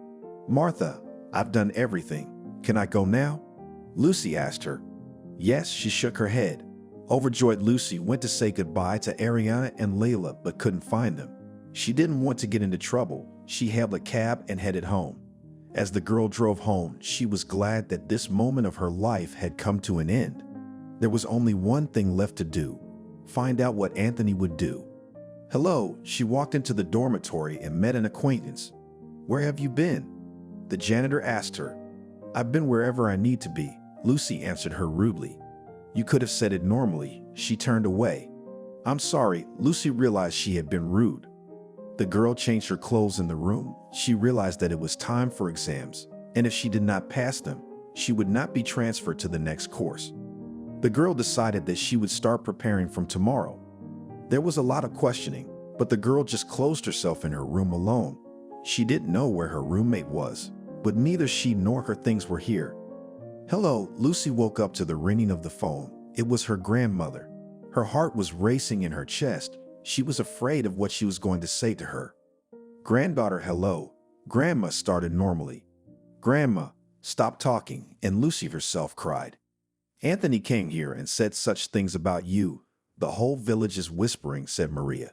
"Martha, I've done everything. Can I go now?" Lucy asked her. "Yes," she shook her head. Overjoyed, Lucy went to say goodbye to Ariana and Layla but couldn't find them. She didn't want to get into trouble. She hailed a cab and headed home. As the girl drove home, she was glad that this moment of her life had come to an end. There was only one thing left to do: find out what Anthony would do. "Hello," she walked into the dormitory and met an acquaintance. "Where have you been?" the janitor asked her. "I've been wherever I need to be," Lucy answered her rudely. "You could have said it normally." She turned away. "I'm sorry." Lucy realized she had been rude. The girl changed her clothes in the room. She realized that it was time for exams, and if she did not pass them, she would not be transferred to the next course. The girl decided that she would start preparing from tomorrow. There was a lot of questioning, but the girl just closed herself in her room alone. She didn't know where her roommate was, but neither she nor her things were here. "Hello," Lucy woke up to the ringing of the phone. It was her grandmother. Her heart was racing in her chest. She was afraid of what she was going to say to her. "Granddaughter, hello." Grandma started normally. "Grandma, stop talking," and Lucy herself cried. "Anthony came here and said such things about you. The whole village is whispering," said Maria.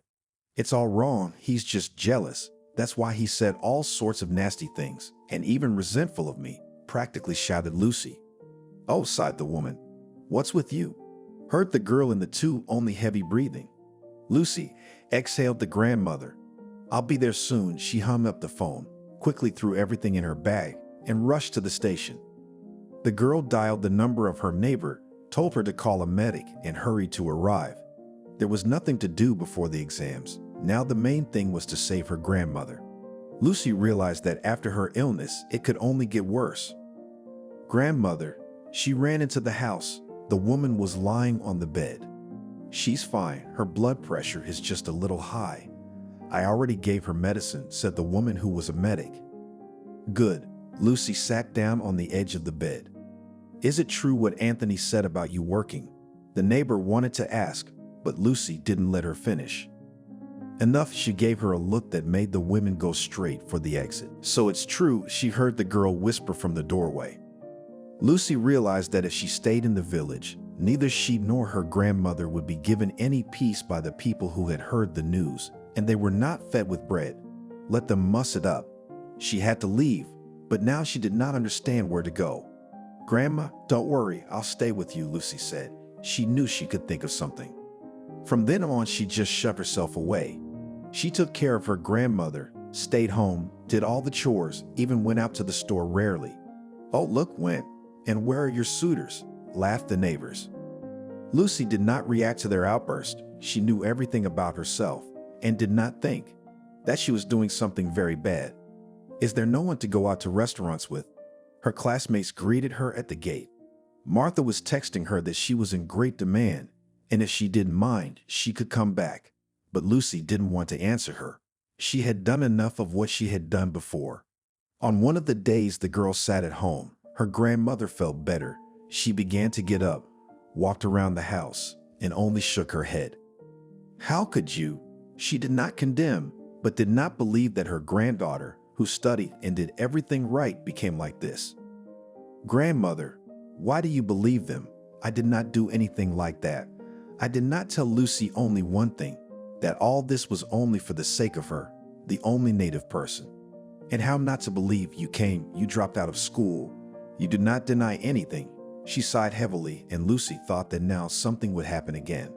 "It's all wrong. He's just jealous. That's why he said all sorts of nasty things, and even resentful of me," practically shouted Lucy. "Oh," sighed the woman. "What's with you?" heard the girl in the tube, only heavy breathing. "Lucy," exhaled the grandmother. "I'll be there soon." She hung up the phone, quickly threw everything in her bag, and rushed to the station. The girl dialed the number of her neighbor, told her to call a medic, and hurried to arrive. There was nothing to do before the exams. Now the main thing was to save her grandmother. Lucy realized that after her illness, it could only get worse. "Grandmother." She ran into the house. The woman was lying on the bed. "She's fine. Her blood pressure is just a little high. I already gave her medicine," said the woman who was a medic. "Good." Lucy sat down on the edge of the bed. "Is it true what Anthony said about you working?" the neighbor wanted to ask, but Lucy didn't let her finish. Enough, she gave her a look that made the women go straight for the exit. "So it's true," she heard the girl whisper from the doorway. Lucy realized that if she stayed in the village, neither she nor her grandmother would be given any peace by the people who had heard the news, and they were not fed with bread. Let them muss it up. She had to leave, but now she did not understand where to go. "Grandma, don't worry, I'll stay with you," Lucy said. She knew she could think of something. From then on, she just shoved herself away. She took care of her grandmother, stayed home, did all the chores, even went out to the store rarely. "Oh, look, when. And where are your suitors?" laughed the neighbors. Lucy did not react to their outburst. She knew everything about herself and did not think that she was doing something very bad. "Is there no one to go out to restaurants with?" Her classmates greeted her at the gate. Martha was texting her that she was in great demand, and if she didn't mind, she could come back. But Lucy didn't want to answer her. She had done enough of what she had done before. On one of the days the girl sat at home, her grandmother felt better. She began to get up, walked around the house, and only shook her head. "How could you?" She did not condemn, but did not believe that her granddaughter, who studied and did everything right, became like this. "Grandmother, why do you believe them? I did not do anything like that." I did not tell Lucy only one thing, that all this was only for the sake of her, the only native person. And how not to believe you came, you dropped out of school. You did not deny anything. She sighed heavily, and Lucy thought that now something would happen again.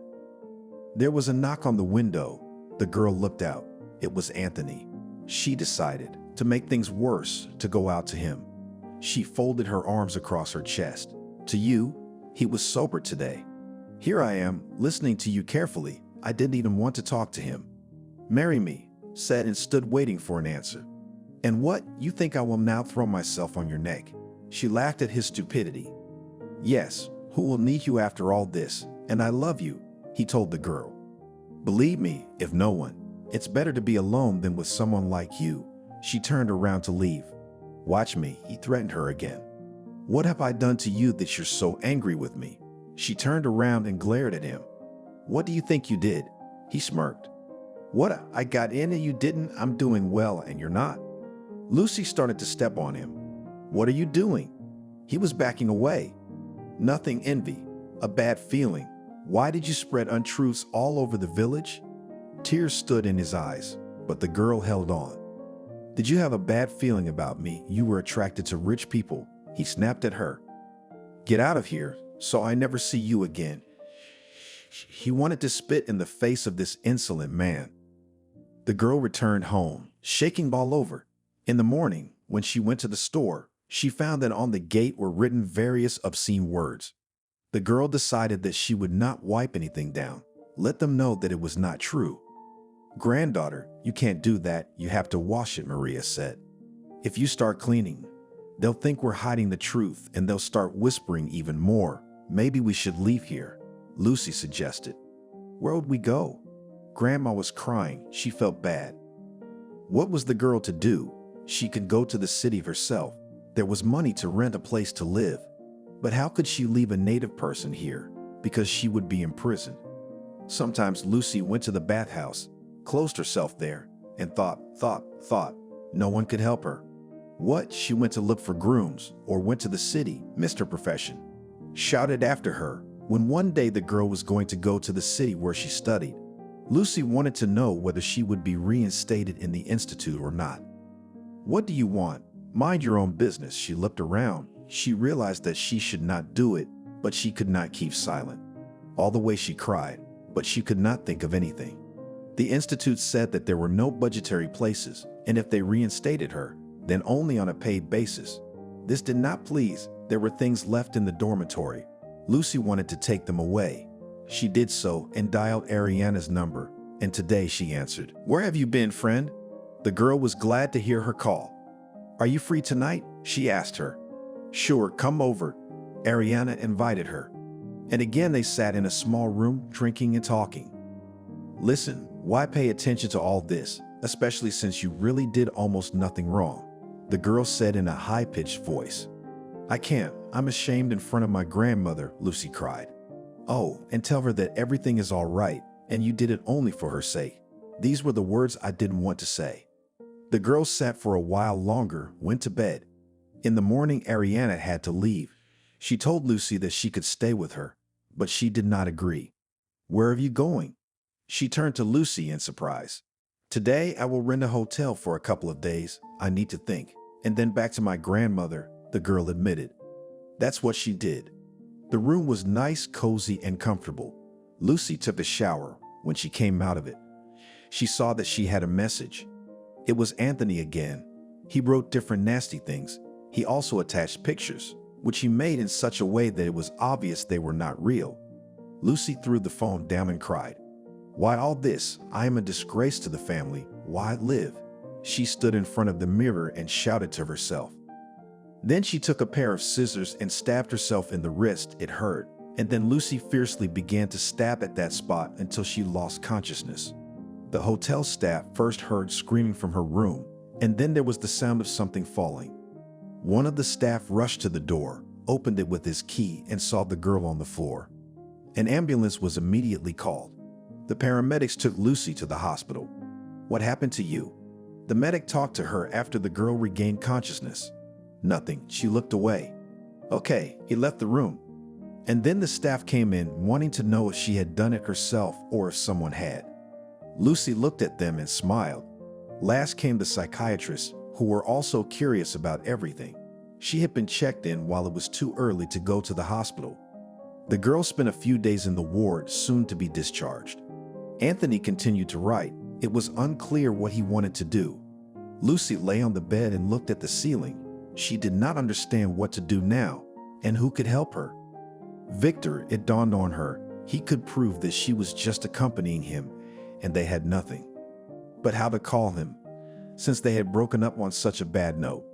There was a knock on the window. The girl looked out. It was Anthony. She decided, to make things worse, to go out to him. She folded her arms across her chest. "To you?" He was sober today. "Here I am, listening to you carefully." I didn't even want to talk to him. "Marry me," said, and stood waiting for an answer. "And what, you think I will now throw myself on your neck?" She laughed at his stupidity. "Yes, who will need you after all this? And I love you." he told the girl. Believe me, if no one, it's better to be alone than with someone like you. She turned around to leave. Watch me, he threatened her again. What have I done to you that you're so angry with me? She turned around and glared at him. What do you think you did? He smirked. What, I got in and you didn't? I'm doing well and you're not. Lucy started to step on him. What are you doing? He was backing away. Nothing, envy, a bad feeling. Why did you spread untruths all over the village? Tears stood in his eyes, but the girl held on. Did you have a bad feeling about me? You were attracted to rich people. He snapped at her. Get out of here, so I never see you again. He wanted to spit in the face of this insolent man. The girl returned home, shaking all over. In the morning, when she went to the store, she found that on the gate were written various obscene words. The girl decided that she would not wipe anything down. Let them know that it was not true. Granddaughter, you can't do that. You have to wash it, Maria said. If you start cleaning, they'll think we're hiding the truth and they'll start whispering even more. Maybe we should leave here, Lucy suggested. Where would we go? Grandma was crying. She felt bad. What was the girl to do? She could go to the city herself. There was money to rent a place to live. But how could she leave a native person here? Because she would be imprisoned. Sometimes Lucy went to the bathhouse, closed herself there, and thought. No one could help her. What? She went to look for grooms, or went to the city, missed her profession. Shouted after her, when one day the girl was going to go to the city where she studied. Lucy wanted to know whether she would be reinstated in the institute or not. What do you want? Mind your own business. She looked around. She realized that she should not do it, but she could not keep silent. All the way she cried, but she could not think of anything. The institute said that there were no budgetary places, and if they reinstated her, then only on a paid basis. This did not please. There were things left in the dormitory. Lucy wanted to take them away. She did so and dialed Ariana's number, and today she answered. Where have you been, friend? The girl was glad to hear her call. Are you free tonight? She asked her. Sure, come over. Ariana invited her. And again they sat in a small room, drinking and talking. Listen, why pay attention to all this, especially since you really did almost nothing wrong? The girl said in a high-pitched voice. I can't. I'm ashamed in front of my grandmother, Lucy cried. Oh, and tell her that everything is all right, and you did it only for her sake. These were the words I didn't want to say. The girl sat for a while longer, went to bed. In the morning, Ariana had to leave. She told Lucy that she could stay with her, but she did not agree. Where are you going? She turned to Lucy in surprise. Today, I will rent a hotel for a couple of days. I need to think. And then back to my grandmother, the girl admitted. That's what she did. The room was nice, cozy, and comfortable. Lucy took a shower. When she came out of it, she saw that she had a message. It was Anthony again. He wrote different nasty things. He also attached pictures, which he made in such a way that it was obvious they were not real. Lucy threw the phone down and cried. Why all this? I am a disgrace to the family. Why live? She stood in front of the mirror and shouted to herself. Then she took a pair of scissors and stabbed herself in the wrist. It hurt. And then Lucy fiercely began to stab at that spot until she lost consciousness. The hotel staff first heard screaming from her room, and then there was the sound of something falling. One of the staff rushed to the door, opened it with his key, and saw the girl on the floor. An ambulance was immediately called. The paramedics took Lucy to the hospital. What happened to you? The medic talked to her after the girl regained consciousness. Nothing. She looked away. Okay, he left the room. And then the staff came in, wanting to know if she had done it herself or if someone had. Lucy looked at them and smiled. Last came the psychiatrists, who were also curious about everything. She had been checked in while it was too early to go to the hospital. The girl spent a few days in the ward, soon to be discharged. Anthony continued to write. It was unclear what he wanted to do. Lucy lay on the bed and looked at the ceiling. She did not understand what to do now, and who could help her. Victor, it dawned on her, he could prove that she was just accompanying him, and they had nothing. But how to call him, since they had broken up on such a bad note?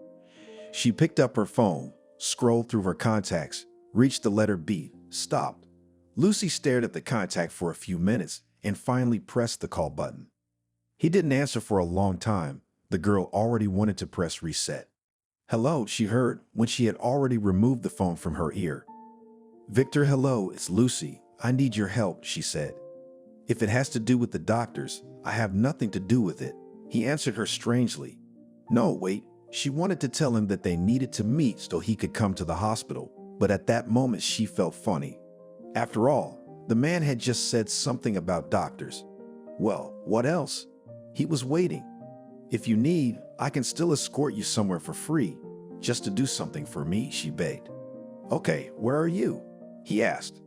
She picked up her phone, scrolled through her contacts, reached the letter B, stopped. Lucy stared at the contact for a few minutes and finally pressed the call button. He didn't answer for a long time. The girl already wanted to press reset. "Hello," she heard when she had already removed the phone from her ear. "Victor, hello, it's Lucy. I need your help," she said. "If it has to do with the doctors, I have nothing to do with it." He answered her strangely. No, wait. She wanted to tell him that they needed to meet so he could come to the hospital, but at that moment she felt funny. After all, the man had just said something about doctors. Well, what else? He was waiting. "If you need, I can still escort you somewhere for free, just to do something for me," she begged. "Okay, where are you?" he asked.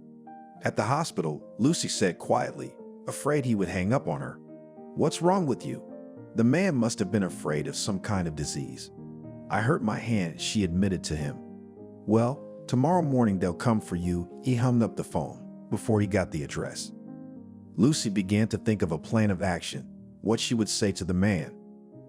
"At the hospital," Lucy said quietly, afraid he would hang up on her. "What's wrong with you?" The man must have been afraid of some kind of disease. "I hurt my hand," she admitted to him. "Well, tomorrow morning they'll come for you." He hung up the phone before he got the address. Lucy began to think of a plan of action, what she would say to the man,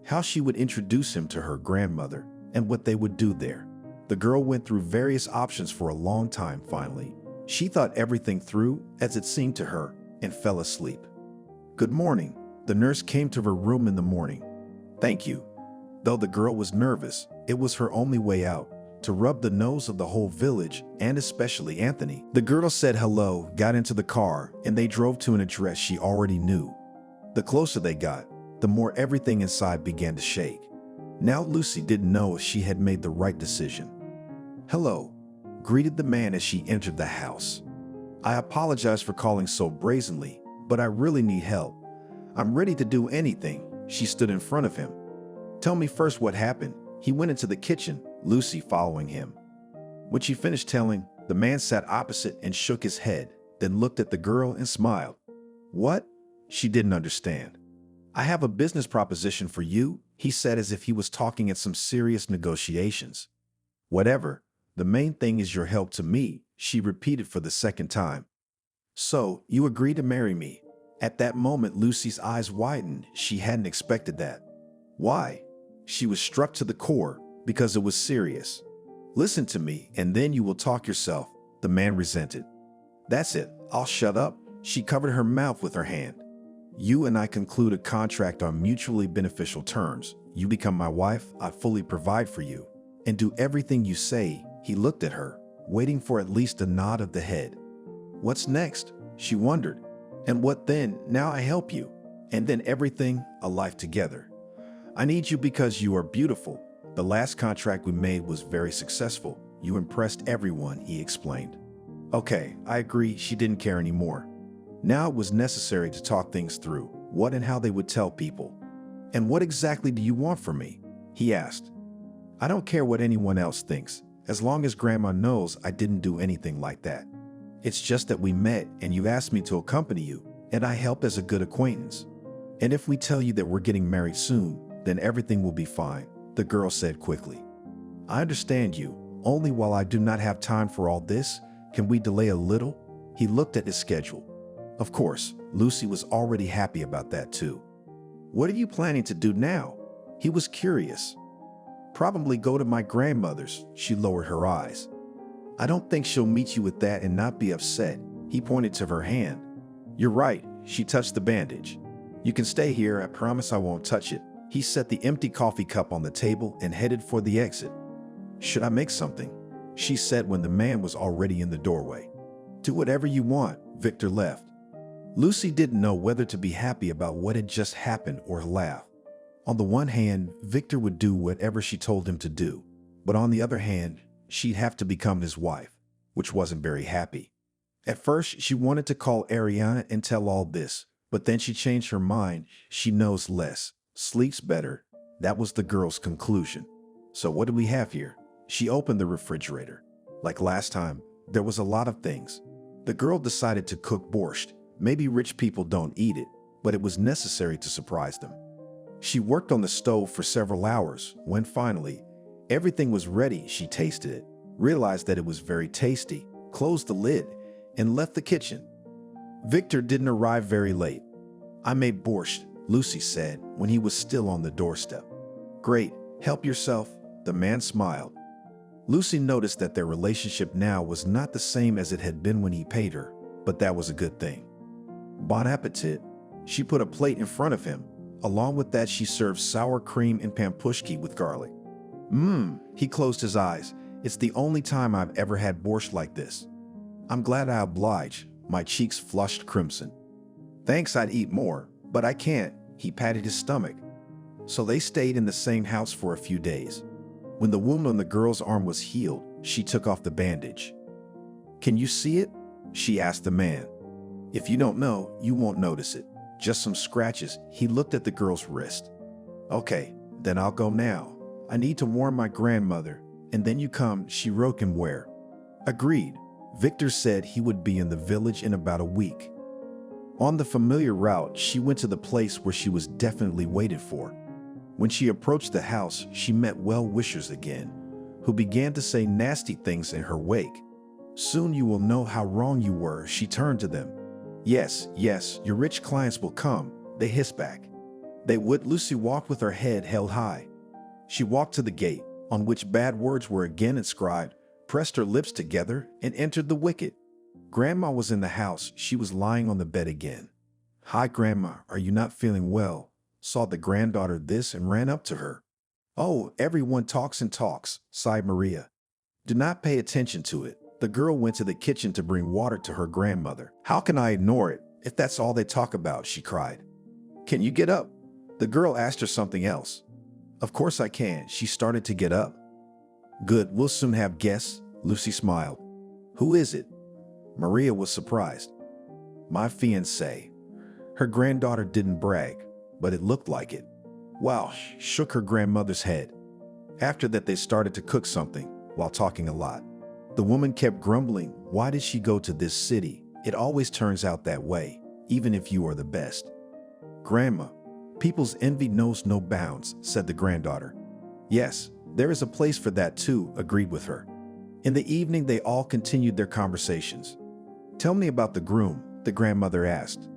how she would introduce him to her grandmother, and what they would do there. The girl went through various options for a long time. Finally, she thought everything through, as it seemed to her, and fell asleep. "Good morning." The nurse came to her room in the morning. "Thank you." Though the girl was nervous, it was her only way out, to rub the nose of the whole village, and especially Anthony. The girl said hello, got into the car, and they drove to an address she already knew. The closer they got, the more everything inside began to shake. Now Lucy didn't know if she had made the right decision. "Hello," greeted the man as she entered the house. "I apologize for calling so brazenly, but I really need help. I'm ready to do anything." She stood in front of him. "Tell me first what happened." He went into the kitchen, Lucy following him. When she finished telling, the man sat opposite and shook his head, then looked at the girl and smiled. "What?" She didn't understand. "I have a business proposition for you," he said as if he was talking at some serious negotiations. "Whatever. The main thing is your help to me," she repeated for the second time. "So, you agree to marry me?" At that moment, Lucy's eyes widened. She hadn't expected that. "Why?" She was struck to the core, because it was serious. "Listen to me, and then you will talk yourself," the man resented. "That's it. I'll shut up." She covered her mouth with her hand. "You and I conclude a contract on mutually beneficial terms. You become my wife, I fully provide for you, and do everything you say." He looked at her, waiting for at least a nod of the head. "What's next?" she wondered. "And what then? Now I help you. And then everything, a life together. I need you because you are beautiful. The last contract we made was very successful. You impressed everyone," he explained. "Okay, I agree." She didn't care anymore. Now it was necessary to talk things through, what and how they would tell people. "And what exactly do you want from me?" he asked. "I don't care what anyone else thinks, as long as Grandma knows I didn't do anything like that. It's just that we met and you asked me to accompany you, and I helped as a good acquaintance. And if we tell you that we're getting married soon, then everything will be fine," the girl said quickly. "I understand you, only while I do not have time for all this, can we delay a little?" He looked at his schedule. Of course, Lucy was already happy about that too. "What are you planning to do now?" He was curious. "Probably go to my grandmother's." She lowered her eyes. "I don't think she'll meet you with that and not be upset." He pointed to her hand. "You're right." She touched the bandage. "You can stay here. I promise I won't touch it." He set the empty coffee cup on the table and headed for the exit. "Should I make something?" she said when the man was already in the doorway. "Do whatever you want." Victor left. Lucy didn't know whether to be happy about what had just happened or laugh. On the one hand, Victor would do whatever she told him to do, but on the other hand, she'd have to become his wife, which wasn't very happy. At first, she wanted to call Ariana and tell all this, but then she changed her mind. She knows less, sleeps better. That was the girl's conclusion. "So what do we have here?" She opened the refrigerator. Like last time, there was a lot of things. The girl decided to cook borscht. Maybe rich people don't eat it, but it was necessary to surprise them. She worked on the stove for several hours. When finally everything was ready, she tasted it, realized that it was very tasty, closed the lid, and left the kitchen. Victor didn't arrive very late. "I made borscht," Lucy said when he was still on the doorstep. "Great, help yourself." The man smiled. Lucy noticed that their relationship now was not the same as it had been when he paid her. but that was a good thing. Bon appetit. She put a plate in front of him. Along with that, she served sour cream and pampushki with garlic. He closed his eyes. It's the only time I've ever had borscht like this. I'm glad I obliged. My cheeks flushed crimson. Thanks, I'd eat more, but I can't. He patted his stomach. So they stayed in the same house for a few days. When the wound on the girl's arm was healed, she took off the bandage. Can you see it? She asked the man. If you don't know, you won't notice it. Just some scratches. He looked at the girl's wrist. Okay, then I'll go now. I need to warn my grandmother, and then you come. She wrote him where. Agreed. Victor said he would be in the village in about a week. On the familiar route, she went to the place where she was definitely waited for. When she approached the house, she met well-wishers again, who began to say nasty things in her wake. Soon you will know how wrong you were, she turned to them. Yes, your rich clients will come, they hissed back. They would. Lucy walked with her head held high. She walked to the gate, on which bad words were again inscribed, pressed her lips together, and entered the wicket. Grandma was in the house. She was lying on the bed again. Hi, Grandma, are you not feeling well? Saw the granddaughter this and ran up to her. Oh, everyone talks and talks, sighed Maria. Do not pay attention to it. The girl went to the kitchen to bring water to her grandmother. How can I ignore it if that's all they talk about? She cried. Can you get up? The girl asked her something else. Of course I can. She started to get up. Good, we'll soon have guests. Lucy smiled. Who is it? Maria was surprised. My fiancé. Her granddaughter didn't brag, but it looked like it. Wow, shook her grandmother's head. After that, they started to cook something while talking a lot. The woman kept grumbling. Why did she go to this city? It always turns out that way, even if you are the best. Grandma, people's envy knows no bounds, said the granddaughter. Yes, there is a place for that too, agreed with her. In the evening, they all continued their conversations. Tell me about the groom, the grandmother asked.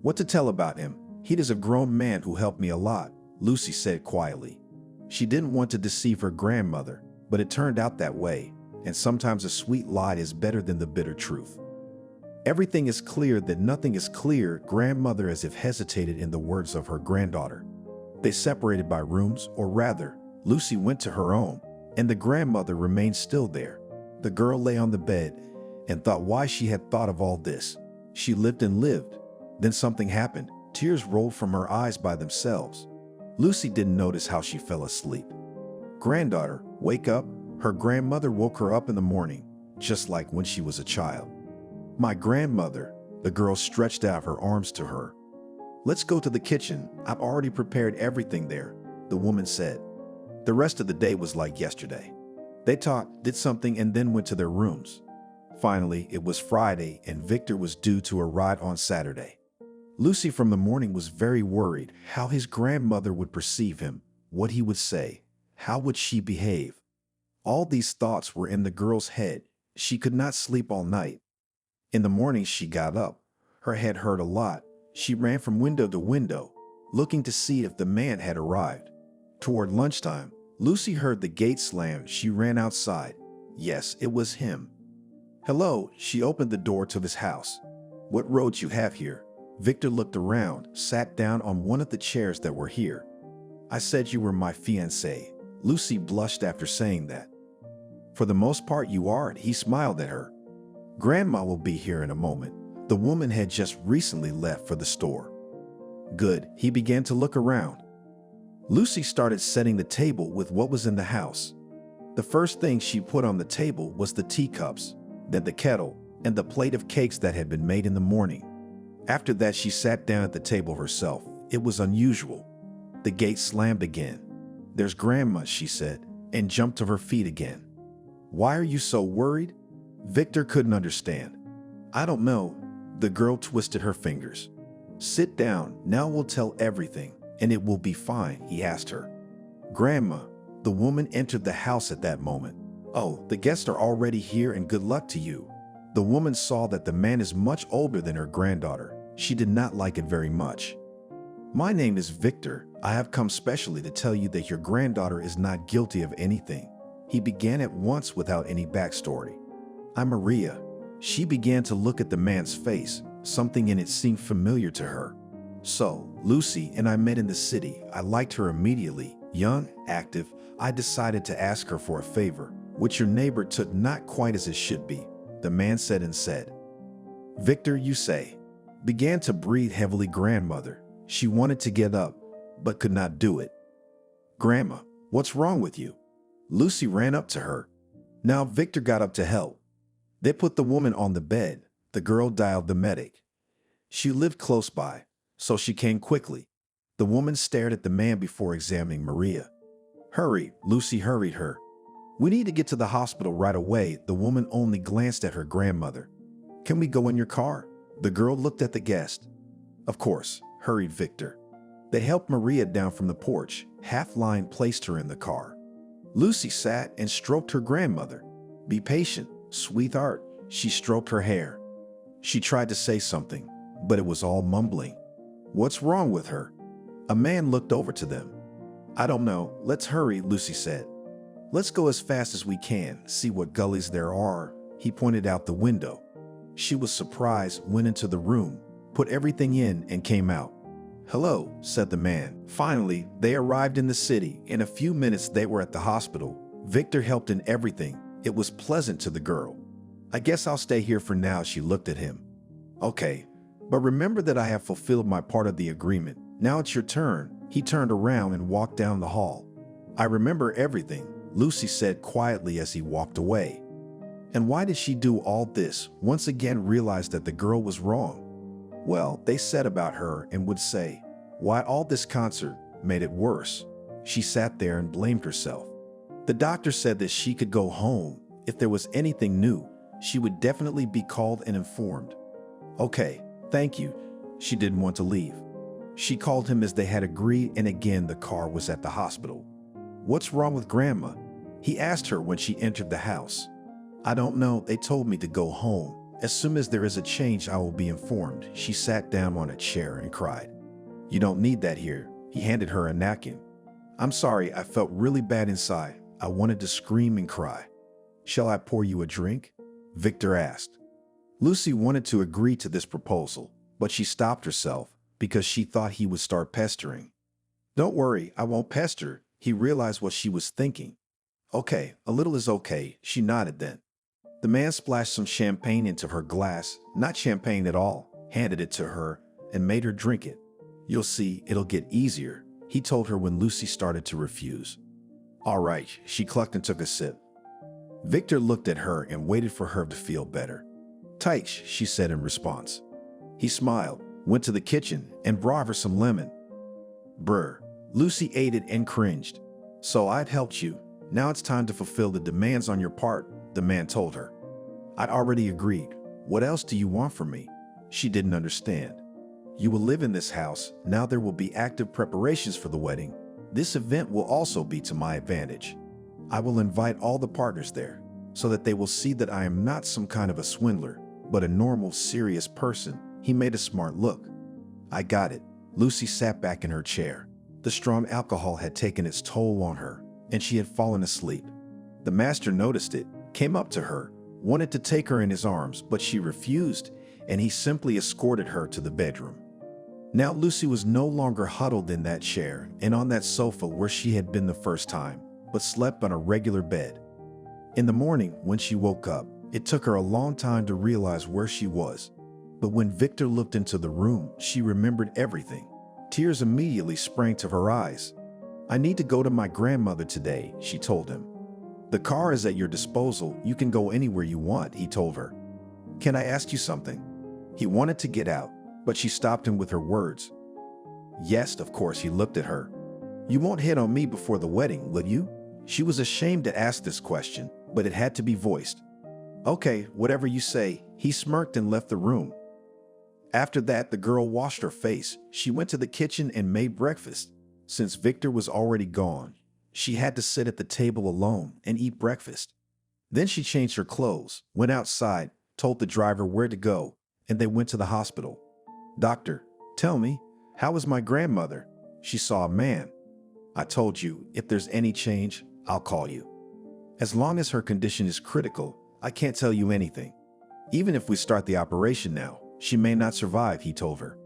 What to tell about him? He is a grown man who helped me a lot, Lucy said quietly. She didn't want to deceive her grandmother, but it turned out that way, and sometimes a sweet lie is better than the bitter truth. Everything is clear that nothing is clear, grandmother as if hesitated in the words of her granddaughter. They separated by rooms, or rather, Lucy went to her own, and the grandmother remained still there. The girl lay on the bed and thought why she had thought of all this. She lived and lived. Then something happened. Tears rolled from her eyes by themselves. Lucy didn't notice how she fell asleep. Granddaughter, wake up. Her grandmother woke her up in the morning, just like when she was a child. My grandmother, the girl stretched out her arms to her. Let's go to the kitchen. I've already prepared everything there, the woman said. The rest of the day was like yesterday. They talked, did something, and then went to their rooms. Finally, it was Friday, and Victor was due to arrive on Saturday. Lucy from the morning was very worried how his grandmother would perceive him, what he would say, how would she behave. All these thoughts were in the girl's head. She could not sleep all night. In the morning, she got up. Her head hurt a lot. She ran from window to window, looking to see if the man had arrived. Toward lunchtime, Lucy heard the gate slam. She ran outside. Yes, it was him. Hello, she opened the door to his house. What roads you have here? Victor looked around, sat down on one of the chairs that were here. I said you were my fiancé. Lucy blushed after saying that. For the most part you aren't, he smiled at her. Grandma will be here in a moment. The woman had just recently left for the store. Good, he began to look around. Lucy started setting the table with what was in the house. The first thing she put on the table was the teacups, then the kettle, and the plate of cakes that had been made in the morning. After that, she sat down at the table herself. It was unusual. The gate slammed again. There's Grandma, she said, and jumped to her feet again. Why are you so worried? Victor couldn't understand. I don't know. The girl twisted her fingers. Sit down, now we'll tell everything, and it will be fine, he asked her. Grandma, the woman entered the house at that moment. Oh, the guests are already here and good luck to you. The woman saw that the man is much older than her granddaughter. She did not like it very much. My name is Victor. I have come specially to tell you that your granddaughter is not guilty of anything. He began at once without any backstory. I'm Maria. She began to look at the man's face. Something in it seemed familiar to her. So, Lucy and I met in the city. I liked her immediately. Young, active, I decided to ask her for a favor, which your neighbor took not quite as it should be. The man said and said, "Victor, you say." Began to breathe heavily. Grandmother. She wanted to get up, but could not do it. "Grandma, what's wrong with you?" Lucy ran up to her. Now Victor got up to help. They put the woman on the bed. The girl dialed the medic. She lived close by, so she came quickly. The woman stared at the man before examining Maria. "Hurry," Lucy hurried her. "We need to get to the hospital right away." The woman only glanced at her grandmother. "Can we go in your car?" The girl looked at the guest. "Of course," hurried Victor. They helped Maria down from the porch. Half-Line placed her in the car. Lucy sat and stroked her grandmother. "Be patient, sweetheart." She stroked her hair. She tried to say something, but it was all mumbling. "What's wrong with her?" A man looked over to them. "I don't know. Let's hurry," Lucy said. "Let's go as fast as we can, see what gullies there are." He pointed out the window. She was surprised, went into the room, put everything in, and came out. "Hello," said the man. Finally, they arrived in the city. In a few minutes, they were at the hospital. Victor helped in everything. It was pleasant to the girl. "I guess I'll stay here for now," she looked at him. "Okay, but remember that I have fulfilled my part of the agreement. Now it's your turn." He turned around and walked down the hall. "I remember everything," Lucy said quietly as he walked away. And why did she do all this? Once again realized that the girl was wrong. Well, they said about her and would say, why all this concert made it worse. She sat there and blamed herself. The doctor said that she could go home. If there was anything new, she would definitely be called and informed. "Okay, thank you." She didn't want to leave. She called him as they had agreed, and again the car was at the hospital. "What's wrong with Grandma?" he asked her when she entered the house. "I don't know. They told me to go home. As soon as there is a change, I will be informed." She sat down on a chair and cried. "You don't need that here." He handed her a napkin. "I'm sorry, I felt really bad inside. I wanted to scream and cry." "Shall I pour you a drink?" Victor asked. Lucy wanted to agree to this proposal, but she stopped herself because she thought he would start pestering. "Don't worry, I won't pester." He realized what she was thinking. "Okay, a little is okay." She nodded then. The man splashed some champagne into her glass, not champagne at all, handed it to her, and made her drink it. "You'll see, it'll get easier," he told her when Lucy started to refuse. "All right," she clucked and took a sip. Victor looked at her and waited for her to feel better. "Thanks," she said in response. He smiled, went to the kitchen, and brought her some lemon. "Brr." Lucy ate it and cringed. "So I'd helped you. Now it's time to fulfill the demands on your part," the man told her. "I'd already agreed. What else do you want from me?" She didn't understand. "You will live in this house. Now there will be active preparations for the wedding. This event will also be to my advantage. I will invite all the partners there, so that they will see that I am not some kind of a swindler, but a normal, serious person." He made a smart look. "I got it." Lucy sat back in her chair. The strong alcohol had taken its toll on her, and she had fallen asleep. The master noticed it, came up to her, wanted to take her in his arms, but she refused, and he simply escorted her to the bedroom. Now Lucy was no longer huddled in that chair and on that sofa where she had been the first time, but slept on a regular bed. In the morning, when she woke up, it took her a long time to realize where she was. But when Victor looked into the room, she remembered everything. Tears immediately sprang to her eyes. "I need to go to my grandmother today," she told him. "The car is at your disposal. You can go anywhere you want," he told her. "Can I ask you something?" He wanted to get out, but she stopped him with her words. "Yes, of course." He looked at her. "You won't hit on me before the wedding, will you?" She was ashamed to ask this question, but it had to be voiced. "Okay, whatever you say." He smirked and left the room. After that, the girl washed her face. She went to the kitchen and made breakfast. Since Victor was already gone, she had to sit at the table alone and eat breakfast. Then she changed her clothes, went outside, told the driver where to go, and they went to the hospital. "Doctor, tell me, how is my grandmother?" She saw a man. "I told you, if there's any change, I'll call you. As long as her condition is critical, I can't tell you anything." Even if we start the operation now, she may not survive, he told her.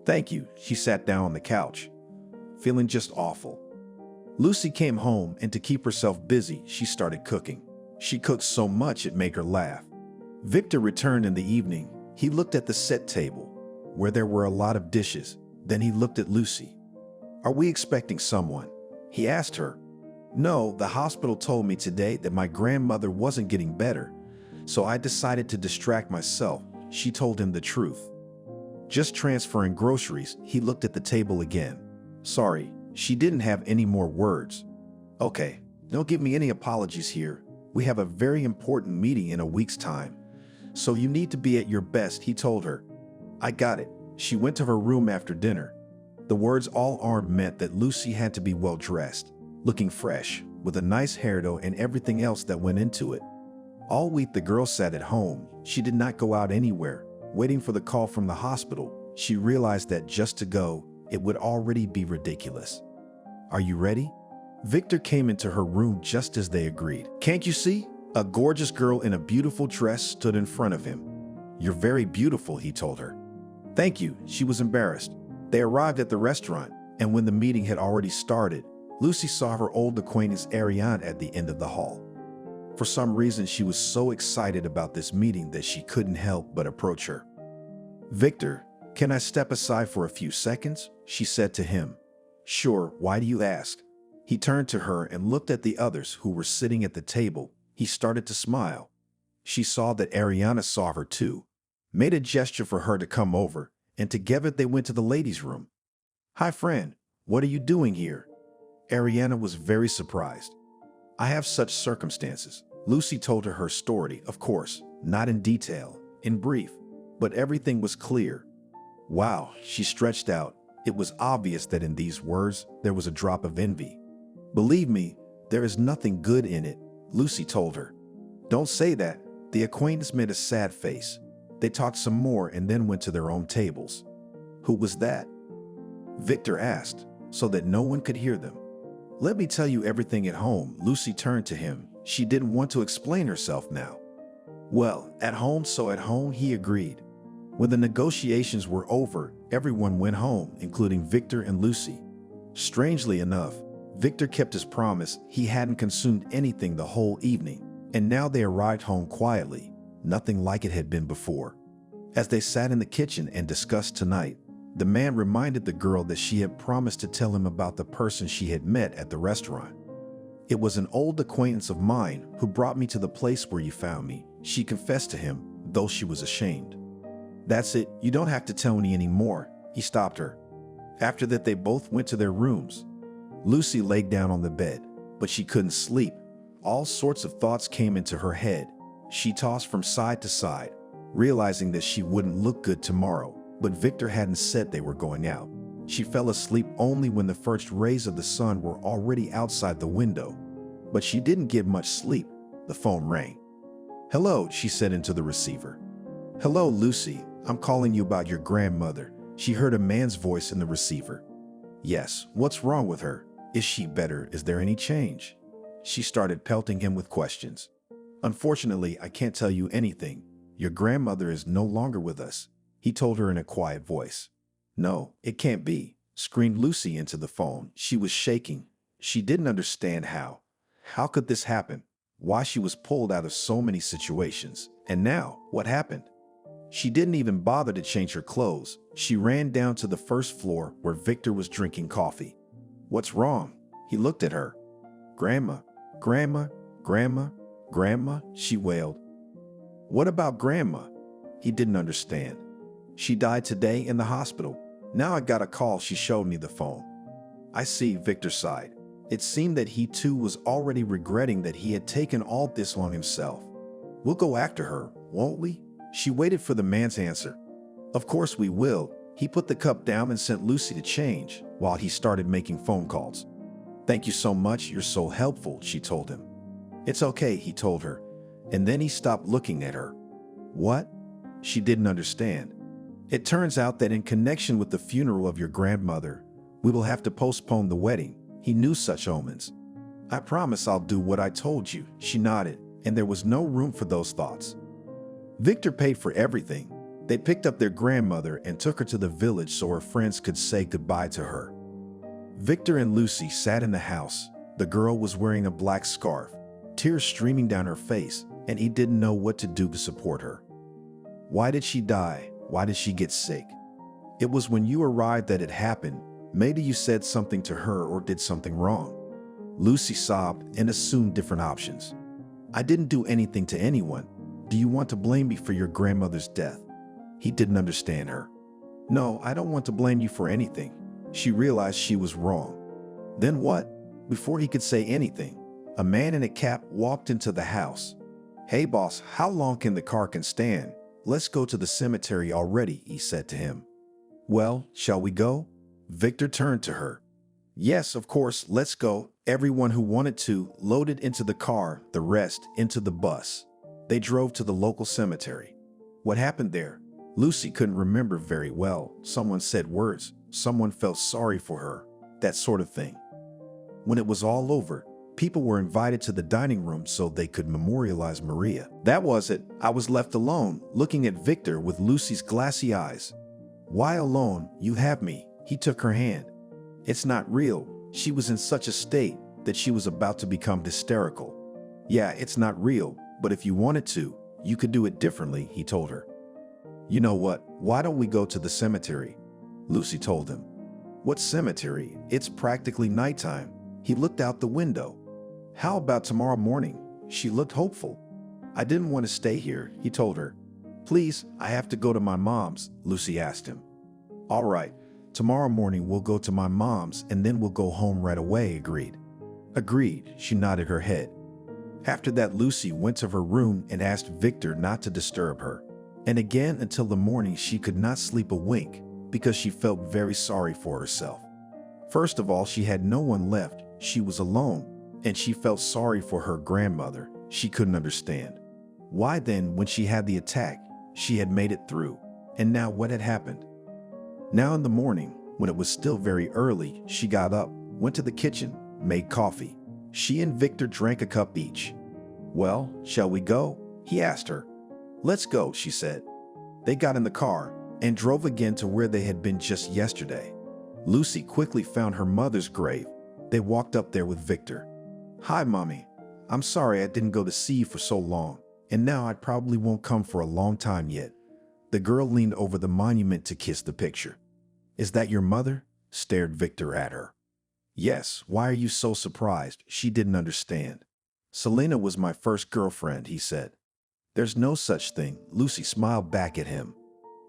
Thank you. She sat down on the couch, feeling just awful. Lucy came home, and to keep herself busy, she started cooking. She cooked so much it made her laugh. Victor returned in the evening. He looked at the set table, where there were a lot of dishes. Then he looked at Lucy. Are we expecting someone? He asked her. No, the hospital told me today that my grandmother wasn't getting better, so I decided to distract myself. She told him the truth. Just transferring groceries, he looked at the table again. Sorry, she didn't have any more words. Okay, don't give me any apologies here. We have a very important meeting in a week's time, so you need to be at your best, he told her. I got it. She went to her room after dinner. The words all armed meant that Lucy had to be well dressed, looking fresh, with a nice hairdo and everything else that went into it. All week the girl sat at home. She did not go out anywhere, waiting for the call from the hospital. She realized that just to go, it would already be ridiculous. Are you ready? Victor came into her room just as they agreed. Can't you see? A gorgeous girl in a beautiful dress stood in front of him. You're very beautiful, he told her. Thank you, she was embarrassed. They arrived at the restaurant, and when the meeting had already started, Lucy saw her old acquaintance Ariane at the end of the hall. For some reason, she was so excited about this meeting that she couldn't help but approach her. Victor, can I step aside for a few seconds? She said to him. Sure, why do you ask? He turned to her and looked at the others who were sitting at the table. He started to smile. She saw that Ariana saw her too, made a gesture for her to come over, and together they went to the ladies' room. Hi, friend. What are you doing here? Ariana was very surprised. I have such circumstances. Lucy told her story, of course, not in detail, in brief, but everything was clear. Wow, she stretched out. It was obvious that in these words, there was a drop of envy. Believe me, there is nothing good in it, Lucy told her. Don't say that. The acquaintance made a sad face. They talked some more and then went to their own tables. Who was that? Victor asked, so that no one could hear them. Let me tell you everything at home. Lucy turned to him. She didn't want to explain herself now. Well, at home, so at home, he agreed. When the negotiations were over, everyone went home, including Victor and Lucy. Strangely enough, Victor kept his promise. He hadn't consumed anything the whole evening, and now they arrived home quietly, nothing like it had been before. As they sat in the kitchen and discussed tonight, the man reminded the girl that she had promised to tell him about the person she had met at the restaurant. It was an old acquaintance of mine who brought me to the place where you found me, she confessed to him, though she was ashamed. That's it, you don't have to tell me anymore, he stopped her. After that, they both went to their rooms. Lucy laid down on the bed, but she couldn't sleep. All sorts of thoughts came into her head. She tossed from side to side, realizing that she wouldn't look good tomorrow, but Victor hadn't said they were going out. She fell asleep only when the first rays of the sun were already outside the window. But she didn't get much sleep. The phone rang. Hello, she said into the receiver. Hello, Lucy. I'm calling you about your grandmother. She heard a man's voice in the receiver. Yes, what's wrong with her? Is she better? Is there any change? She started pelting him with questions. Unfortunately, I can't tell you anything. Your grandmother is no longer with us, he told her in a quiet voice. No, it can't be, screamed Lucy into the phone. She was shaking. She didn't understand how. How could this happen? Why she was pulled out of so many situations. And now, what happened? She didn't even bother to change her clothes. She ran down to the first floor where Victor was drinking coffee. What's wrong? He looked at her. Grandma, Grandma, Grandma, Grandma, she wailed. What about Grandma? He didn't understand. She died today in the hospital. Now I got a call. She showed me the phone. I see, Victor sighed. It seemed that he too was already regretting that he had taken all this on himself. We'll go after her, won't we? She waited for the man's answer. Of course we will. He put the cup down and sent Lucy to change while he started making phone calls. Thank you so much. You're so helpful, she told him. It's okay, he told her. And then he stopped looking at her. What? She didn't understand. It turns out that in connection with the funeral of your grandmother, we will have to postpone the wedding. He knew such omens. I promise I'll do what I told you, she nodded, and there was no room for those thoughts. Victor paid for everything. They picked up their grandmother and took her to the village so her friends could say goodbye to her. Victor and Lucy sat in the house. The girl was wearing a black scarf, tears streaming down her face, and he didn't know what to do to support her. Why did she die? Why did she get sick? It was when you arrived that it happened. Maybe you said something to her or did something wrong. Lucy sobbed and assumed different options. I didn't do anything to anyone. Do you want to blame me for your grandmother's death? He didn't understand her. No, I don't want to blame you for anything. She realized she was wrong. Then what? Before he could say anything, a man in a cap walked into the house. Hey boss, how long can the car can stand? Let's go to the cemetery already, he said to him. Well, shall we go? Victor turned to her. Yes, of course, let's go. Everyone who wanted to loaded into the car, the rest into the bus. They drove to the local cemetery. What happened there? Lucy couldn't remember very well. Someone said words. Someone felt sorry for her. That sort of thing. When it was all over, people were invited to the dining room so they could memorialize Maria. That was it. I was left alone, looking at Victor with Lucy's glassy eyes. Why alone? You have me. He took her hand. It's not real. She was in such a state that she was about to become hysterical. Yeah, it's not real, but if you wanted to, you could do it differently, he told her. You know what? Why don't we go to the cemetery? Lucy told him. What cemetery? It's practically nighttime. He looked out the window. How about tomorrow morning? She looked hopeful. I didn't want to stay here, he told her. Please, I have to go to my mom's, Lucy asked him. All right, tomorrow morning we'll go to my mom's and then we'll go home right away, agreed. Agreed, she nodded her head. After that, Lucy went to her room and asked Victor not to disturb her. And again until the morning she could not sleep a wink because she felt very sorry for herself. First of all, she had no one left. She was alone, and she felt sorry for her grandmother. She couldn't understand. Why then, when she had the attack, she had made it through, and now what had happened? Now in the morning, when it was still very early, she got up, went to the kitchen, made coffee. She and Victor drank a cup each. Well, shall we go? He asked her. Let's go, she said. They got in the car and drove again to where they had been just yesterday. Lucy quickly found her mother's grave. They walked up there with Victor. Hi, Mommy. I'm sorry I didn't go to see you for so long, and now I probably won't come for a long time yet. The girl leaned over the monument to kiss the picture. Is that your mother? Stared Victor at her. Yes, why are you so surprised? She didn't understand. Selena was my first girlfriend, he said. There's no such thing, Lucy smiled back at him.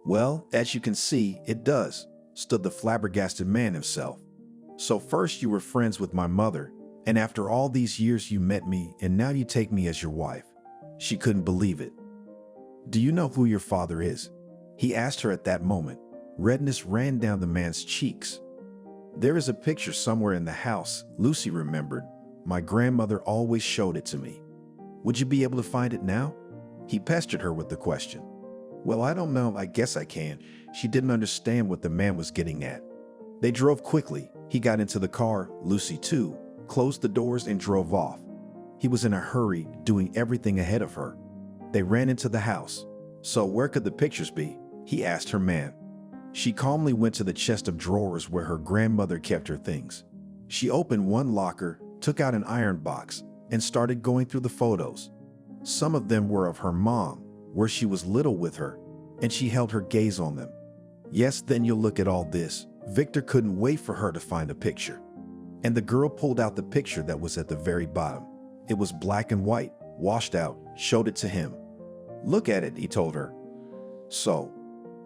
Well, as you can see, it does, stood the flabbergasted man himself. So first you were friends with my mother, and after all these years you met me, and now you take me as your wife. She couldn't believe it. Do you know who your father is? He asked her at that moment. Redness ran down the man's cheeks. There is a picture somewhere in the house, Lucy remembered. My grandmother always showed it to me. Would you be able to find it now? He pestered her with the question. Well, I don't know, I guess I can. She didn't understand what the man was getting at. They drove quickly. He got into the car, Lucy too, closed the doors and drove off. He was in a hurry, doing everything ahead of her. They ran into the house. So where could the pictures be? He asked her man. She calmly went to the chest of drawers where her grandmother kept her things. She opened one locker, took out an iron box, and started going through the photos. Some of them were of her mom, where she was little with her, and she held her gaze on them. Yes, then you'll look at all this. Victor couldn't wait for her to find a picture. And the girl pulled out the picture that was at the very bottom. It was black and white, washed out, showed it to him. Look at it, he told her. So,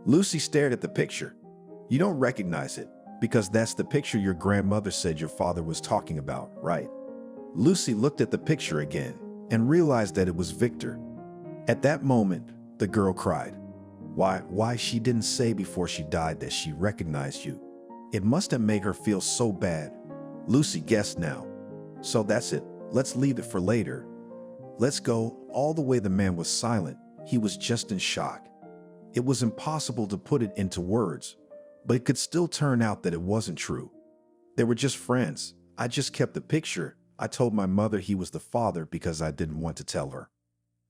Lucy stared at the picture. You don't recognize it, because that's the picture your grandmother said your father was talking about, right? Lucy looked at the picture again and realized that it was Victor. At that moment, the girl cried. Why she didn't say before she died that she recognized you. It must have made her feel so bad. Lucy guessed now. So that's it. Let's leave it for later. Let's go. All the way the man was silent. He was just in shock. It was impossible to put it into words, but it could still turn out that it wasn't true. They were just friends. I just kept the picture. I told my mother he was the father because I didn't want to tell her.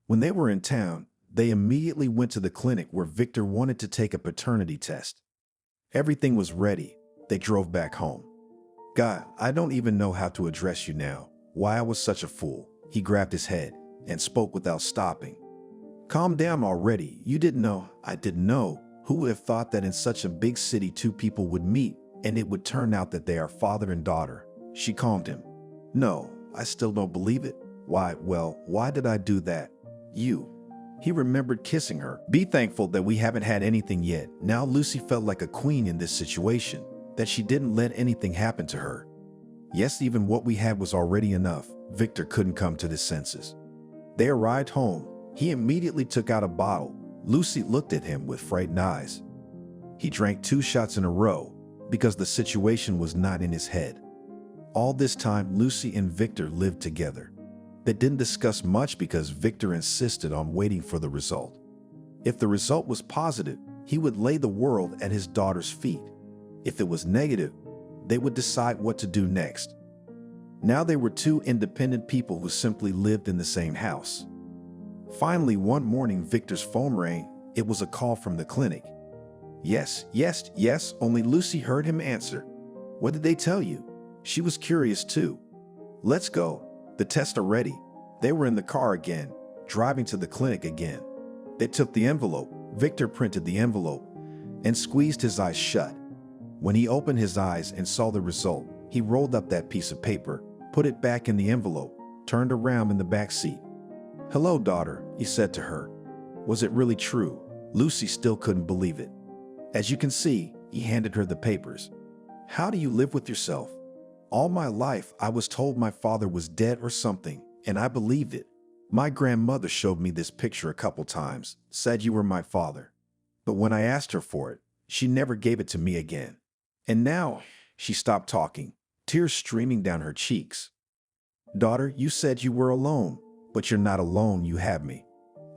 When they were in town, They immediately went to the clinic where Victor wanted to take a paternity test. Everything was ready. They drove back home. God, I don't even know how to address you now. Why I was such a fool. He grabbed his head and spoke without stopping. Calm down already. You didn't know. I didn't know. Who would have thought that in such a big city two people would meet and it would turn out that they are father and daughter? She calmed him. No, I still don't believe it. Why, well, why did I do that? You. He remembered kissing her. Be thankful that we haven't had anything yet. Now Lucy felt like a queen in this situation, that she didn't let anything happen to her. Yes, even what we had was already enough. Victor couldn't come to his senses. They arrived home. He immediately took out a bottle. Lucy looked at him with frightened eyes. He drank 2 shots in a row because the situation was not in his head. All this time, Lucy and Victor lived together. They didn't discuss much because Victor insisted on waiting for the result. If the result was positive, he would lay the world at his daughter's feet. If it was negative, they would decide what to do next. Now they were 2 independent people who simply lived in the same house. Finally, one morning, Victor's phone rang. It was a call from the clinic. Yes, yes, yes, only Lucy heard him answer. What did they tell you? She was curious too. Let's go. The tests are ready. They were in the car again, driving to the clinic again. They took the envelope. Victor printed the envelope and squeezed his eyes shut. When he opened his eyes and saw the result, he rolled up that piece of paper, put it back in the envelope, turned around in the back seat. Hello, daughter, he said to her. Was it really true? Lucy still couldn't believe it. As you can see, he handed her the papers. How do you live with yourself? All my life, I was told my father was dead or something, and I believed it. My grandmother showed me this picture a couple times, said you were my father. But when I asked her for it, she never gave it to me again. And now, she stopped talking, tears streaming down her cheeks. Daughter, you said you were alone, but you're not alone, you have me.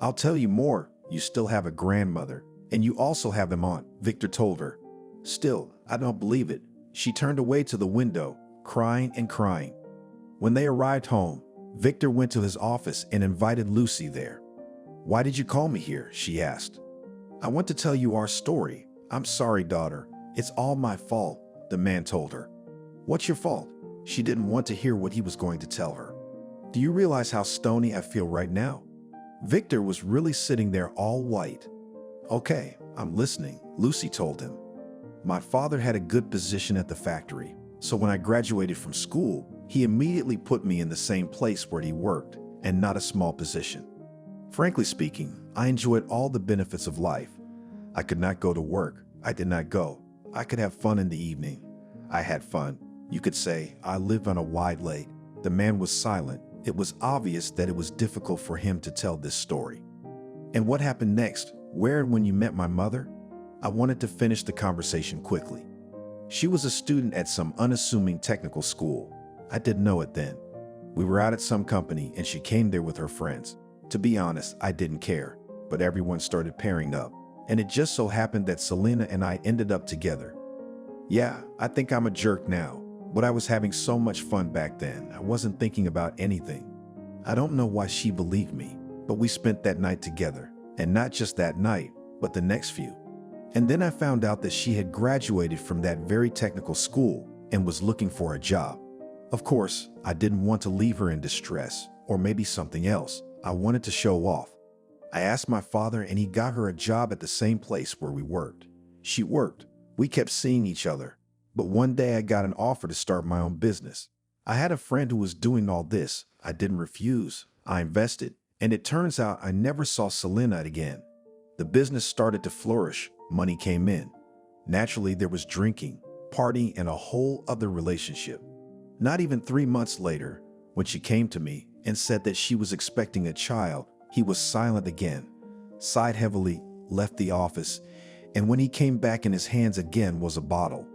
I'll tell you more, you still have a grandmother, and you also have an aunt, Victor told her. Still, I don't believe it. She turned away to the window, crying and crying. When they arrived home, Victor went to his office and invited Lucy there. Why did you call me here? She asked. I want to tell you our story. I'm sorry, daughter. It's all my fault, the man told her. What's your fault? She didn't want to hear what he was going to tell her. Do you realize how stony I feel right now? Victor was really sitting there all white. Okay, I'm listening, Lucy told him. My father had a good position at the factory, so when I graduated from school, he immediately put me in the same place where he worked, and not a small position. Frankly speaking, I enjoyed all the benefits of life. I could not go to work. I did not go. I could have fun in the evening. I had fun. You could say I lived on a wide lake. The man was silent. It was obvious that it was difficult for him to tell this story. And what happened next? Where and when you met my mother? I wanted to finish the conversation quickly. She was a student at some unassuming technical school. I didn't know it then. We were out at some company and she came there with her friends. To be honest, I didn't care, but everyone started pairing up. And it just so happened that Selena and I ended up together. Yeah, I think I'm a jerk now, but I was having so much fun back then. I wasn't thinking about anything. I don't know why she believed me, but we spent that night together. And not just that night, but the next few. And then I found out that she had graduated from that very technical school and was looking for a job. Of course, I didn't want to leave her in distress, or maybe something else. I wanted to show off. I asked my father and he got her a job at the same place where we worked. She worked. We kept seeing each other. But one day I got an offer to start my own business. I had a friend who was doing all this. I didn't refuse. I invested. And it turns out I never saw Selena again. The business started to flourish. Money came in. Naturally, there was drinking, partying, and a whole other relationship. Not even 3 months later, when she came to me and said that she was expecting a child, he was silent again, sighed heavily, left the office, and when he came back in his hands again was a bottle.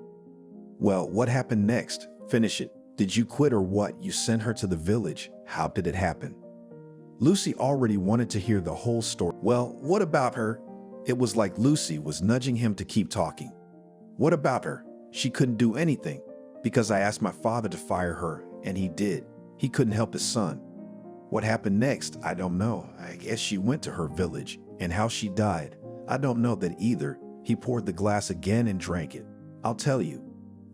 Well, what happened next? Finish it. Did you quit or what? You sent her to the village. How did it happen? Lucy already wanted to hear the whole story. Well, what about her? It was like Lucy was nudging him to keep talking. What about her? She couldn't do anything because I asked my father to fire her, and he did. He couldn't help his son. What happened next, I don't know. I guess she went to her village, and how she died, I don't know that either. He poured the glass again and drank it. I'll tell you.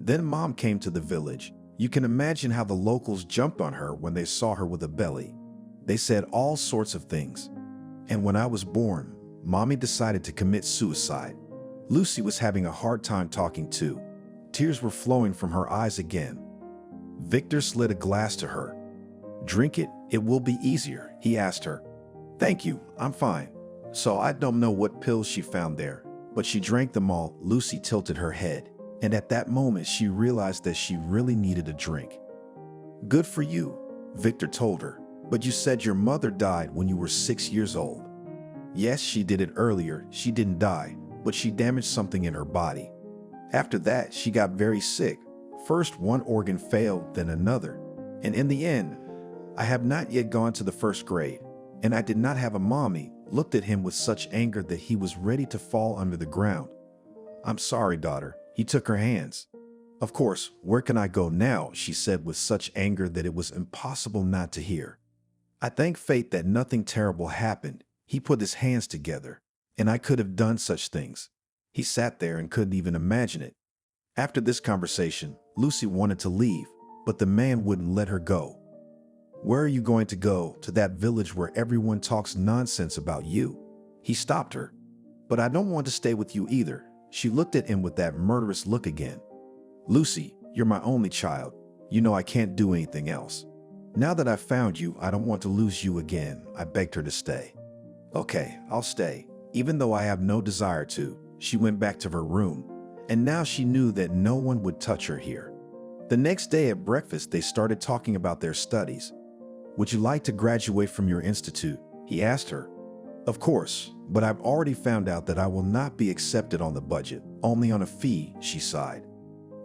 Then Mom came to the village. You can imagine how the locals jumped on her when they saw her with a belly. They said all sorts of things. And when I was born, Mommy decided to commit suicide. Lucy was having a hard time talking too. Tears were flowing from her eyes again. Victor slid a glass to her. Drink it, it will be easier, he asked her. Thank you, I'm fine. So I don't know what pills she found there, but she drank them all. Lucy tilted her head, and at that moment she realized that she really needed a drink. Good for you, Victor told her, but you said your mother died when you were 6 years old. Yes, she did it earlier. She didn't die, but she damaged something in her body. After that, she got very sick. First one organ failed, then another. And in the end, I have not yet gone to the first grade, and I did not have a mommy. Looked at him with such anger that he was ready to fall under the ground. I'm sorry, daughter. He took her hands. Of course, where can I go now? She said with such anger that it was impossible not to hear. I thank fate that nothing terrible happened. He put his hands together, and I could have done such things. He sat there and couldn't even imagine it. After this conversation, Lucy wanted to leave, but the man wouldn't let her go. Where are you going to go? To that village where everyone talks nonsense about you? He stopped her. But I don't want to stay with you either. She looked at him with that murderous look again. Lucy, you're my only child. You know I can't do anything else. Now that I've found you, I don't want to lose you again. I begged her to stay. Okay, I'll stay, even though I have no desire to. She went back to her room, and now she knew that no one would touch her here. The next day at breakfast, they started talking about their studies. Would you like to graduate from your institute? He asked her. Of course, but I've already found out that I will not be accepted on the budget, only on a fee, she sighed.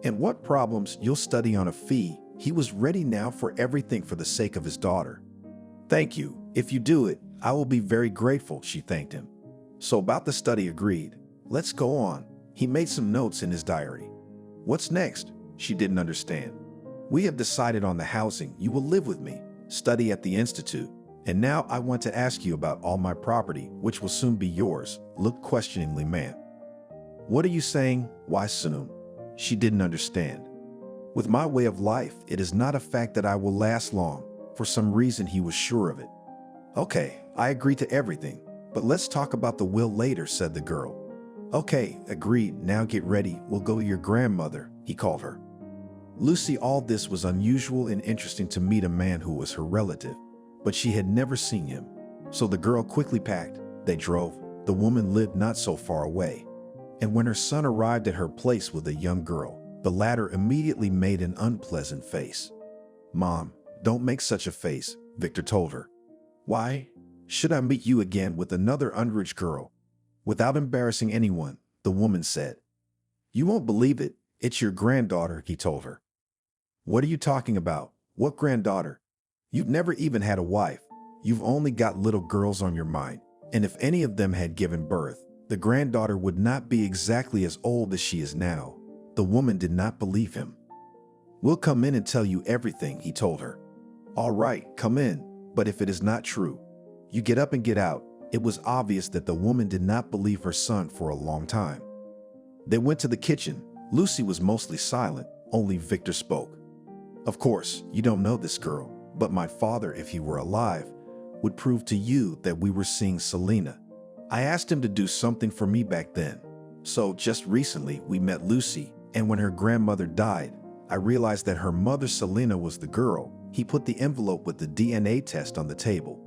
And what problems? You'll study on a fee. He was ready now for everything for the sake of his daughter. Thank you. If you do it, I will be very grateful, she thanked him. So about the study, agreed. Let's go on. He made some notes in his diary. What's next? She didn't understand. We have decided on the housing. You will live with me, study at the institute, and now I want to ask you about all my property, which will soon be yours. Looked questioningly, man. What are you saying? Why soon? She didn't understand. With my way of life, it is not a fact that I will last long. For some reason, he was sure of it. Okay, I agree to everything, but let's talk about the will later, said the girl. Okay, agreed. Now get ready. We'll go to your grandmother, he called her. Lucy, all this was unusual and interesting to meet a man who was her relative, but she had never seen him. So the girl quickly packed. They drove. The woman lived not so far away. And when her son arrived at her place with a young girl, the latter immediately made an unpleasant face. Mom, don't make such a face, Victor told her. Why? Should I meet you again with another underage girl? Without embarrassing anyone, the woman said. You won't believe it. It's your granddaughter, he told her. What are you talking about? What granddaughter? You've never even had a wife. You've only got little girls on your mind. And if any of them had given birth, the granddaughter would not be exactly as old as she is now. The woman did not believe him. We'll come in and tell you everything, he told her. All right, come in, but if it is not true, you get up and get out. It was obvious that the woman did not believe her son for a long time. They went to the kitchen. Lucy was mostly silent. Only Victor spoke. Of course, you don't know this girl, but my father, if he were alive, would prove to you that we were seeing Selena. I asked him to do something for me back then. So just recently, we met Lucy, and when her grandmother died, I realized that her mother Selena was the girl. He put the envelope with the DNA test on the table.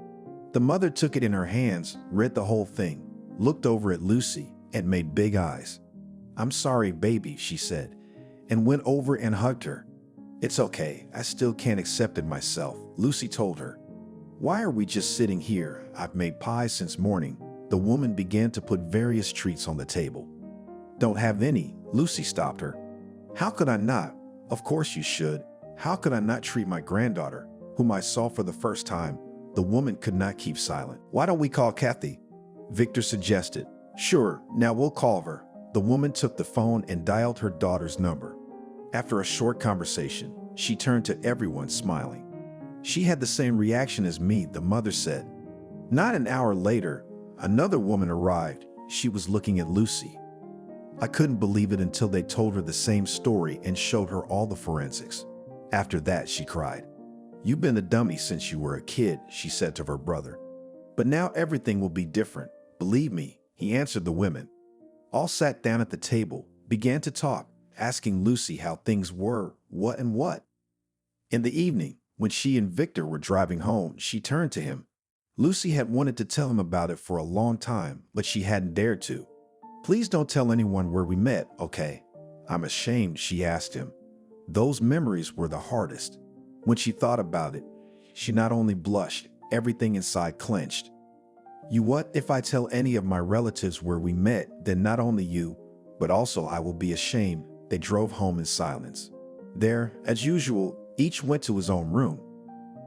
The mother took it in her hands, read the whole thing, looked over at Lucy, and made big eyes. I'm sorry, baby, she said, and went over and hugged her. It's okay, I still can't accept it myself, Lucy told her. Why are we just sitting here? I've made pies since morning. The woman began to put various treats on the table. Don't have any, Lucy stopped her. How could I not? Of course you should. How could I not treat my granddaughter, whom I saw for the first time? The woman could not keep silent. Why don't we call Kathy? Victor suggested. Sure, now we'll call her. The woman took the phone and dialed her daughter's number. After a short conversation, she turned to everyone smiling. She had the same reaction as me, the mother said. Not an hour later, another woman arrived. She was looking at Lucy. I couldn't believe it until they told her the same story and showed her all the forensics. After that, she cried. "You've been a dummy since you were a kid," she said to her brother. "But now everything will be different. Believe me," he answered the women. All sat down at the table, began to talk, asking Lucy how things were, what and what. In the evening, when she and Victor were driving home, she turned to him. Lucy had wanted to tell him about it for a long time, but she hadn't dared to. "Please don't tell anyone where we met, okay?" "I'm ashamed," she asked him. Those memories were the hardest. When she thought about it, she not only blushed, everything inside clenched. "You what if I tell any of my relatives where we met, then not only you, but also I will be ashamed." They drove home in silence. There, as usual, each went to his own room.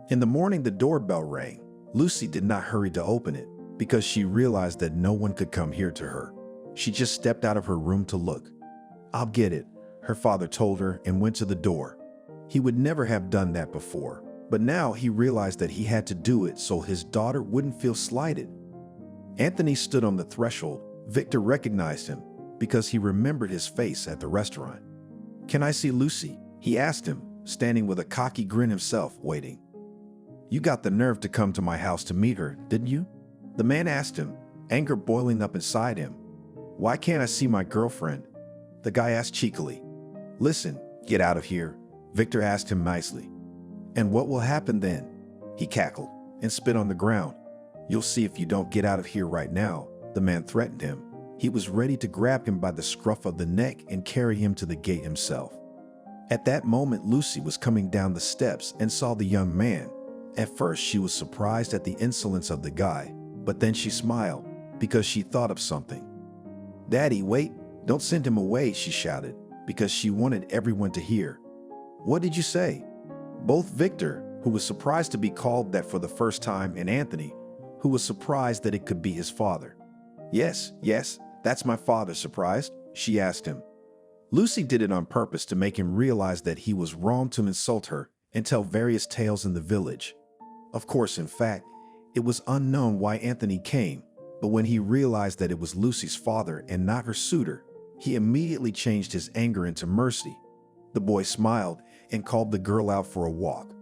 In the morning, the doorbell rang. Lucy did not hurry to open it because she realized that no one could come here to her. She just stepped out of her room to look. "I'll get it," her father told her and went to the door. He would never have done that before, but now he realized that he had to do it so his daughter wouldn't feel slighted. Anthony stood on the threshold. Victor recognized him because he remembered his face at the restaurant. "Can I see Lucy?" he asked him, standing with a cocky grin himself, waiting. "You got the nerve to come to my house to meet her, didn't you?" the man asked him, anger boiling up inside him. "Why can't I see my girlfriend?" the guy asked cheekily. "Listen, get out of here," Victor asked him nicely. "And what will happen then?" He cackled and spit on the ground. "You'll see if you don't get out of here right now," the man threatened him. He was ready to grab him by the scruff of the neck and carry him to the gate himself. At that moment, Lucy was coming down the steps and saw the young man. At first, she was surprised at the insolence of the guy, but then she smiled because she thought of something. "Daddy, wait, don't send him away," she shouted, because she wanted everyone to hear. "What did you say?" Both Victor, who was surprised to be called that for the first time, and Anthony, who was surprised that it could be his father. Yes, that's my father, surprised?" she asked him. Lucy did it on purpose to make him realize that he was wrong to insult her and tell various tales in the village. Of course, in fact, it was unknown why Anthony came, but when he realized that it was Lucy's father and not her suitor, he immediately changed his anger into mercy. The boy smiled and called the girl out for a walk.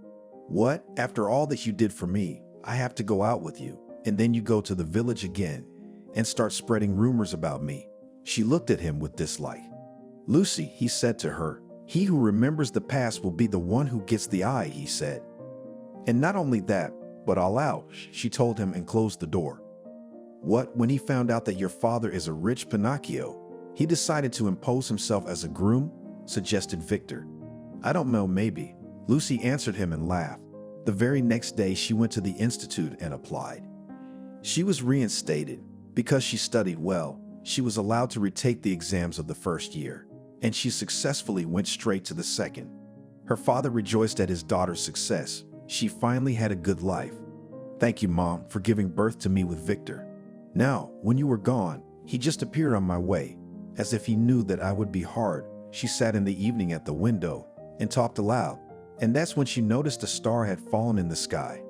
"What? After all that you did for me, I have to go out with you, and then you go to the village again and start spreading rumors about me?" She looked at him with dislike. "Lucy," he said to her, "he who remembers the past will be the one who gets the eye," he said. "And not only that, but all out," she told him and closed the door. "What, when he found out that your father is a rich Pinocchio, he decided to impose himself as a groom?" suggested Victor. "I don't know, maybe." Lucy answered him and laughed. The very next day, she went to the institute and applied. She was reinstated. Because she studied well, she was allowed to retake the exams of the first year, and she successfully went straight to the second. Her father rejoiced at his daughter's success. She finally had a good life. "Thank you, Mom, for giving birth to me with Victor. Now, when you were gone, he just appeared on my way, as if he knew that I would be hard." She sat in the evening at the window and talked aloud, and that's when she noticed a star had fallen in the sky.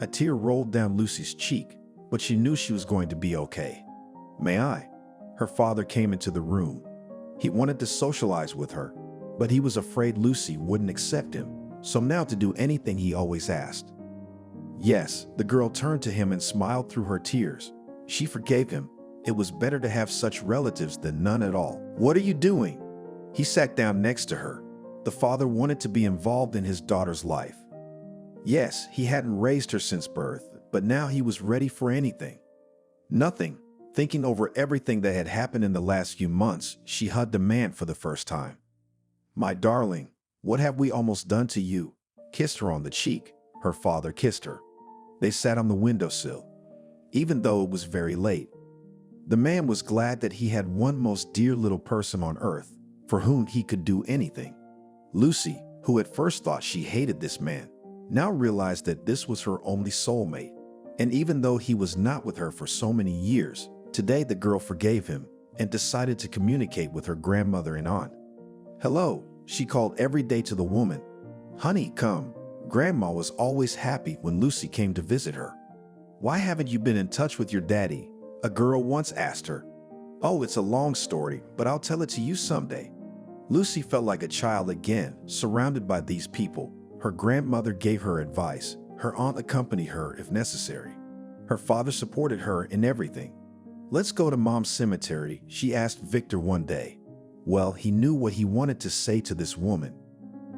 A tear rolled down Lucy's cheek, but she knew she was going to be okay. "May I?" Her father came into the room. He wanted to socialize with her, but he was afraid Lucy wouldn't accept him, so now to do anything he always asked. Yes, the girl turned to him and smiled through her tears. She forgave him. It was better to have such relatives than none at all. "What are you doing?" He sat down next to her. The father wanted to be involved in his daughter's life. Yes, he hadn't raised her since birth, but now he was ready for anything. "Nothing." Thinking over everything that had happened in the last few months, she hugged the man for the first time. "My darling, what have we almost done to you?" Kissed her on the cheek. Her father kissed her. They sat on the windowsill, even though it was very late. The man was glad that he had one most dear little person on earth for whom he could do anything. Lucy, who at first thought she hated this man, now realized that this was her only soulmate. And even though he was not with her for so many years, today the girl forgave him and decided to communicate with her grandmother and aunt. "Hello," she called every day to the woman. "Honey, come. Grandma was always happy when Lucy came to visit her. "Why haven't you been in touch with your daddy?" a girl once asked her. "Oh, it's a long story, but I'll tell it to you someday." Lucy felt like a child again, surrounded by these people. Her grandmother gave her advice. Her aunt accompanied her if necessary. Her father supported her in everything. "Let's go to Mom's cemetery," she asked Victor one day. Well, he knew what he wanted to say to this woman.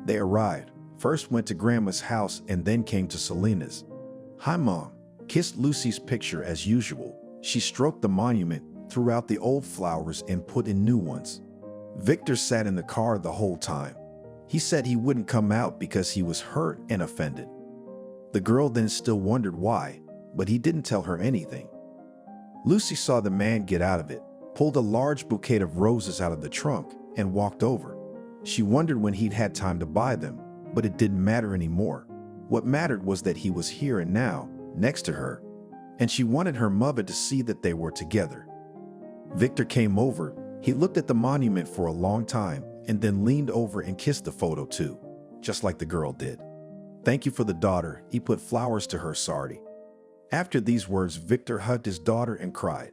They arrived, first went to Grandma's house and then came to Selena's. "Hi, Mom," kissed Lucy's picture as usual. She stroked the monument, threw out the old flowers and put in new ones. Victor sat in the car the whole time. He said he wouldn't come out because he was hurt and offended. The girl then still wondered why, but he didn't tell her anything. Lucy saw the man get out of it, pulled a large bouquet of roses out of the trunk, and walked over. She wondered when he'd had time to buy them, but it didn't matter anymore. What mattered was that he was here and now, next to her, and she wanted her mother to see that they were together. Victor came over. He looked at the monument for a long time and then leaned over and kissed the photo too, just like the girl did. "Thank you for the daughter." He put flowers to her saree. After these words, Victor hugged his daughter and cried.